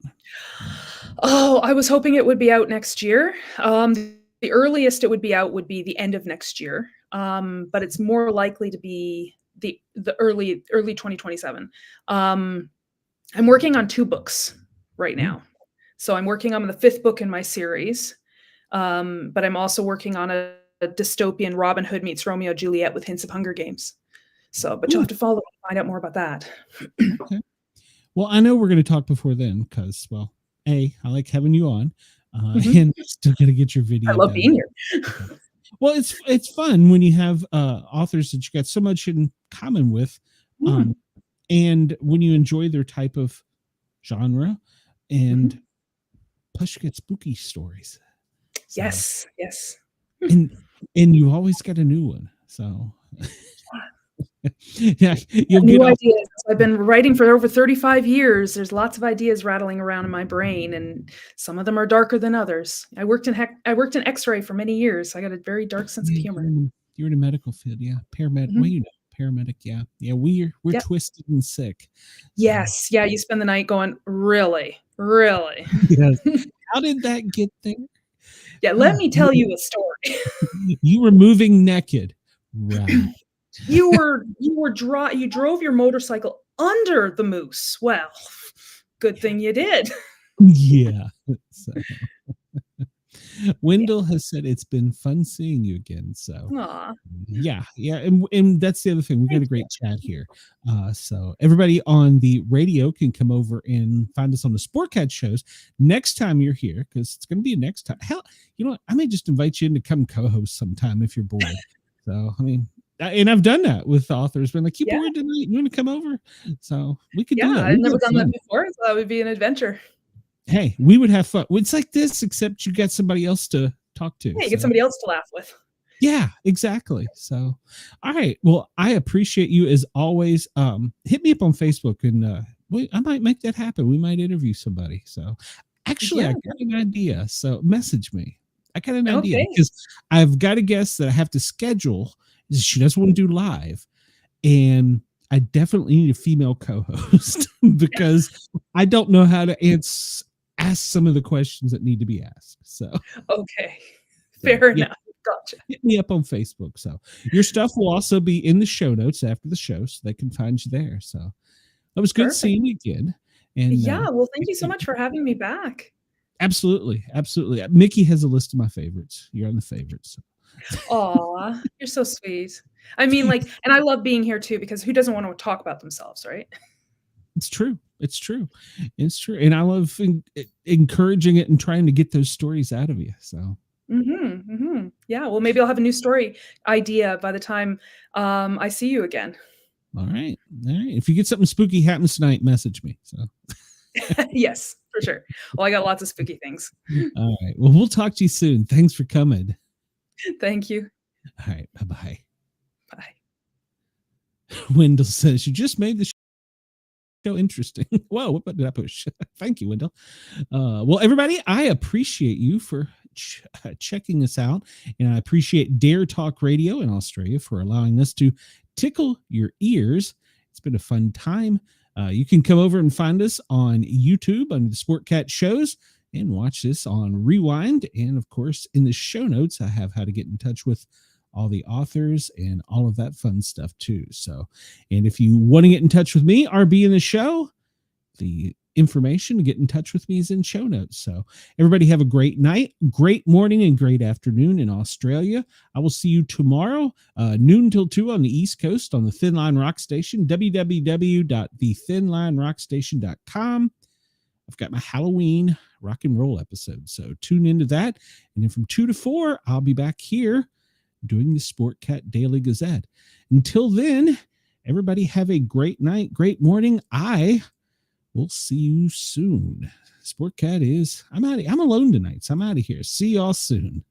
Oh, I was hoping it would be out next year. The earliest it would be out would be the end of next year. But it's more likely to be the early 2027. I'm working on 2 books right now. So I'm working on the 5th book in my series. But I'm also working on a dystopian Robin Hood meets Romeo and Juliet with hints of Hunger Games. So, but you'll have to follow and find out more about that. Okay. Well, I know we're going to talk before then, because, well, I like having you on, and still got to get your video. I love being here. Well, it's fun when you have authors that you got so much in common with, and when you enjoy their type of genre, and plus you get spooky stories. So, yes. and you always got a new one. So yeah, you'll new get ideas. I've been writing for over 35 years. There's lots of ideas rattling around in my brain, and some of them are darker than others. I worked in X-ray for many years. I got a very dark sense of humor. You're in a medical field, yeah. Paramedic. Well, you know, paramedic, yeah. We're twisted and sick. Yes, yeah. You spend the night going, really. Yes. How did that get there? Yeah, let me tell you a story. You were moving naked, right? You drove your motorcycle under the moose. Well, good thing you did. Yeah. So. Wendell has said it's been fun seeing you again. So yeah, and that's the other thing. We got a great chat here. So everybody on the radio can come over and find us on the Sportcat shows next time you're here, because it's going to be next time. Hell, you know what? I may just invite you in to come co-host sometime if you're bored. So I mean, and I've done that with authors. Been like, you bored tonight? You want to come over? So we could do that. I've never done that before, so that would be an adventure. Hey, we would have fun. It's like this, except you got somebody else to talk to. Yeah, you get somebody else to laugh with. Yeah, exactly. So, all right. Well, I appreciate you as always. Hit me up on Facebook, and I might make that happen. We might interview somebody. So, actually, I got an idea. So, message me. I got an idea, because I've got a guest that I have to schedule. She doesn't want to do live, and I definitely need a female co-host because I don't know how to ask some of the questions that need to be asked. So Okay. Fair yeah, enough. Gotcha. hit me up on Facebook. So your stuff will also be in the show notes after the show, so they can find you there. So it was good Perfect. seeing you again. And Yeah, well, thank you so much for having me back. absolutely. Mickey has a list of my favorites. You're on the favorites. Aw, you're so sweet. I mean, like, and I love being here too because who doesn't want to talk about themselves, right? It's true. And I love encouraging it and trying to get those stories out of you. So Yeah, well, maybe I'll have a new story idea by the time I see you again. all right. If you get something spooky happens tonight, message me. So Yes, for sure. Well, I got lots of spooky things. all right. Well, we'll talk to you soon. Thanks for coming. Thank you. All right. Bye-bye. Bye. Wendell says, you just made the show interesting. Whoa, what button did I push? Thank you, Wendell. Well, everybody, I appreciate you for checking us out. And I appreciate Dare Talk Radio in Australia for allowing us to tickle your ears. It's been a fun time. You can come over and find us on YouTube under the Sportcat shows and watch this on Rewind. And of course, in the show notes, I have how to get in touch with all the authors and all of that fun stuff too. So, and if you want to get in touch with me or be in the show, the information to get in touch with me is in show notes. So everybody have a great night, great morning, and great afternoon in Australia. I will see you tomorrow, noon till 2 on the East Coast on the Thin Line Rock Station, www.thethinlinerockstation.com. I've got my Halloween rock and roll episode. So tune into that. And then from 2 to 4, I'll be back here doing the Sportcat Daily Gazette. Until then, everybody have a great night, great morning. I will see you soon. Sportcat is, I'm alone tonight, so I'm out of here. See y'all soon.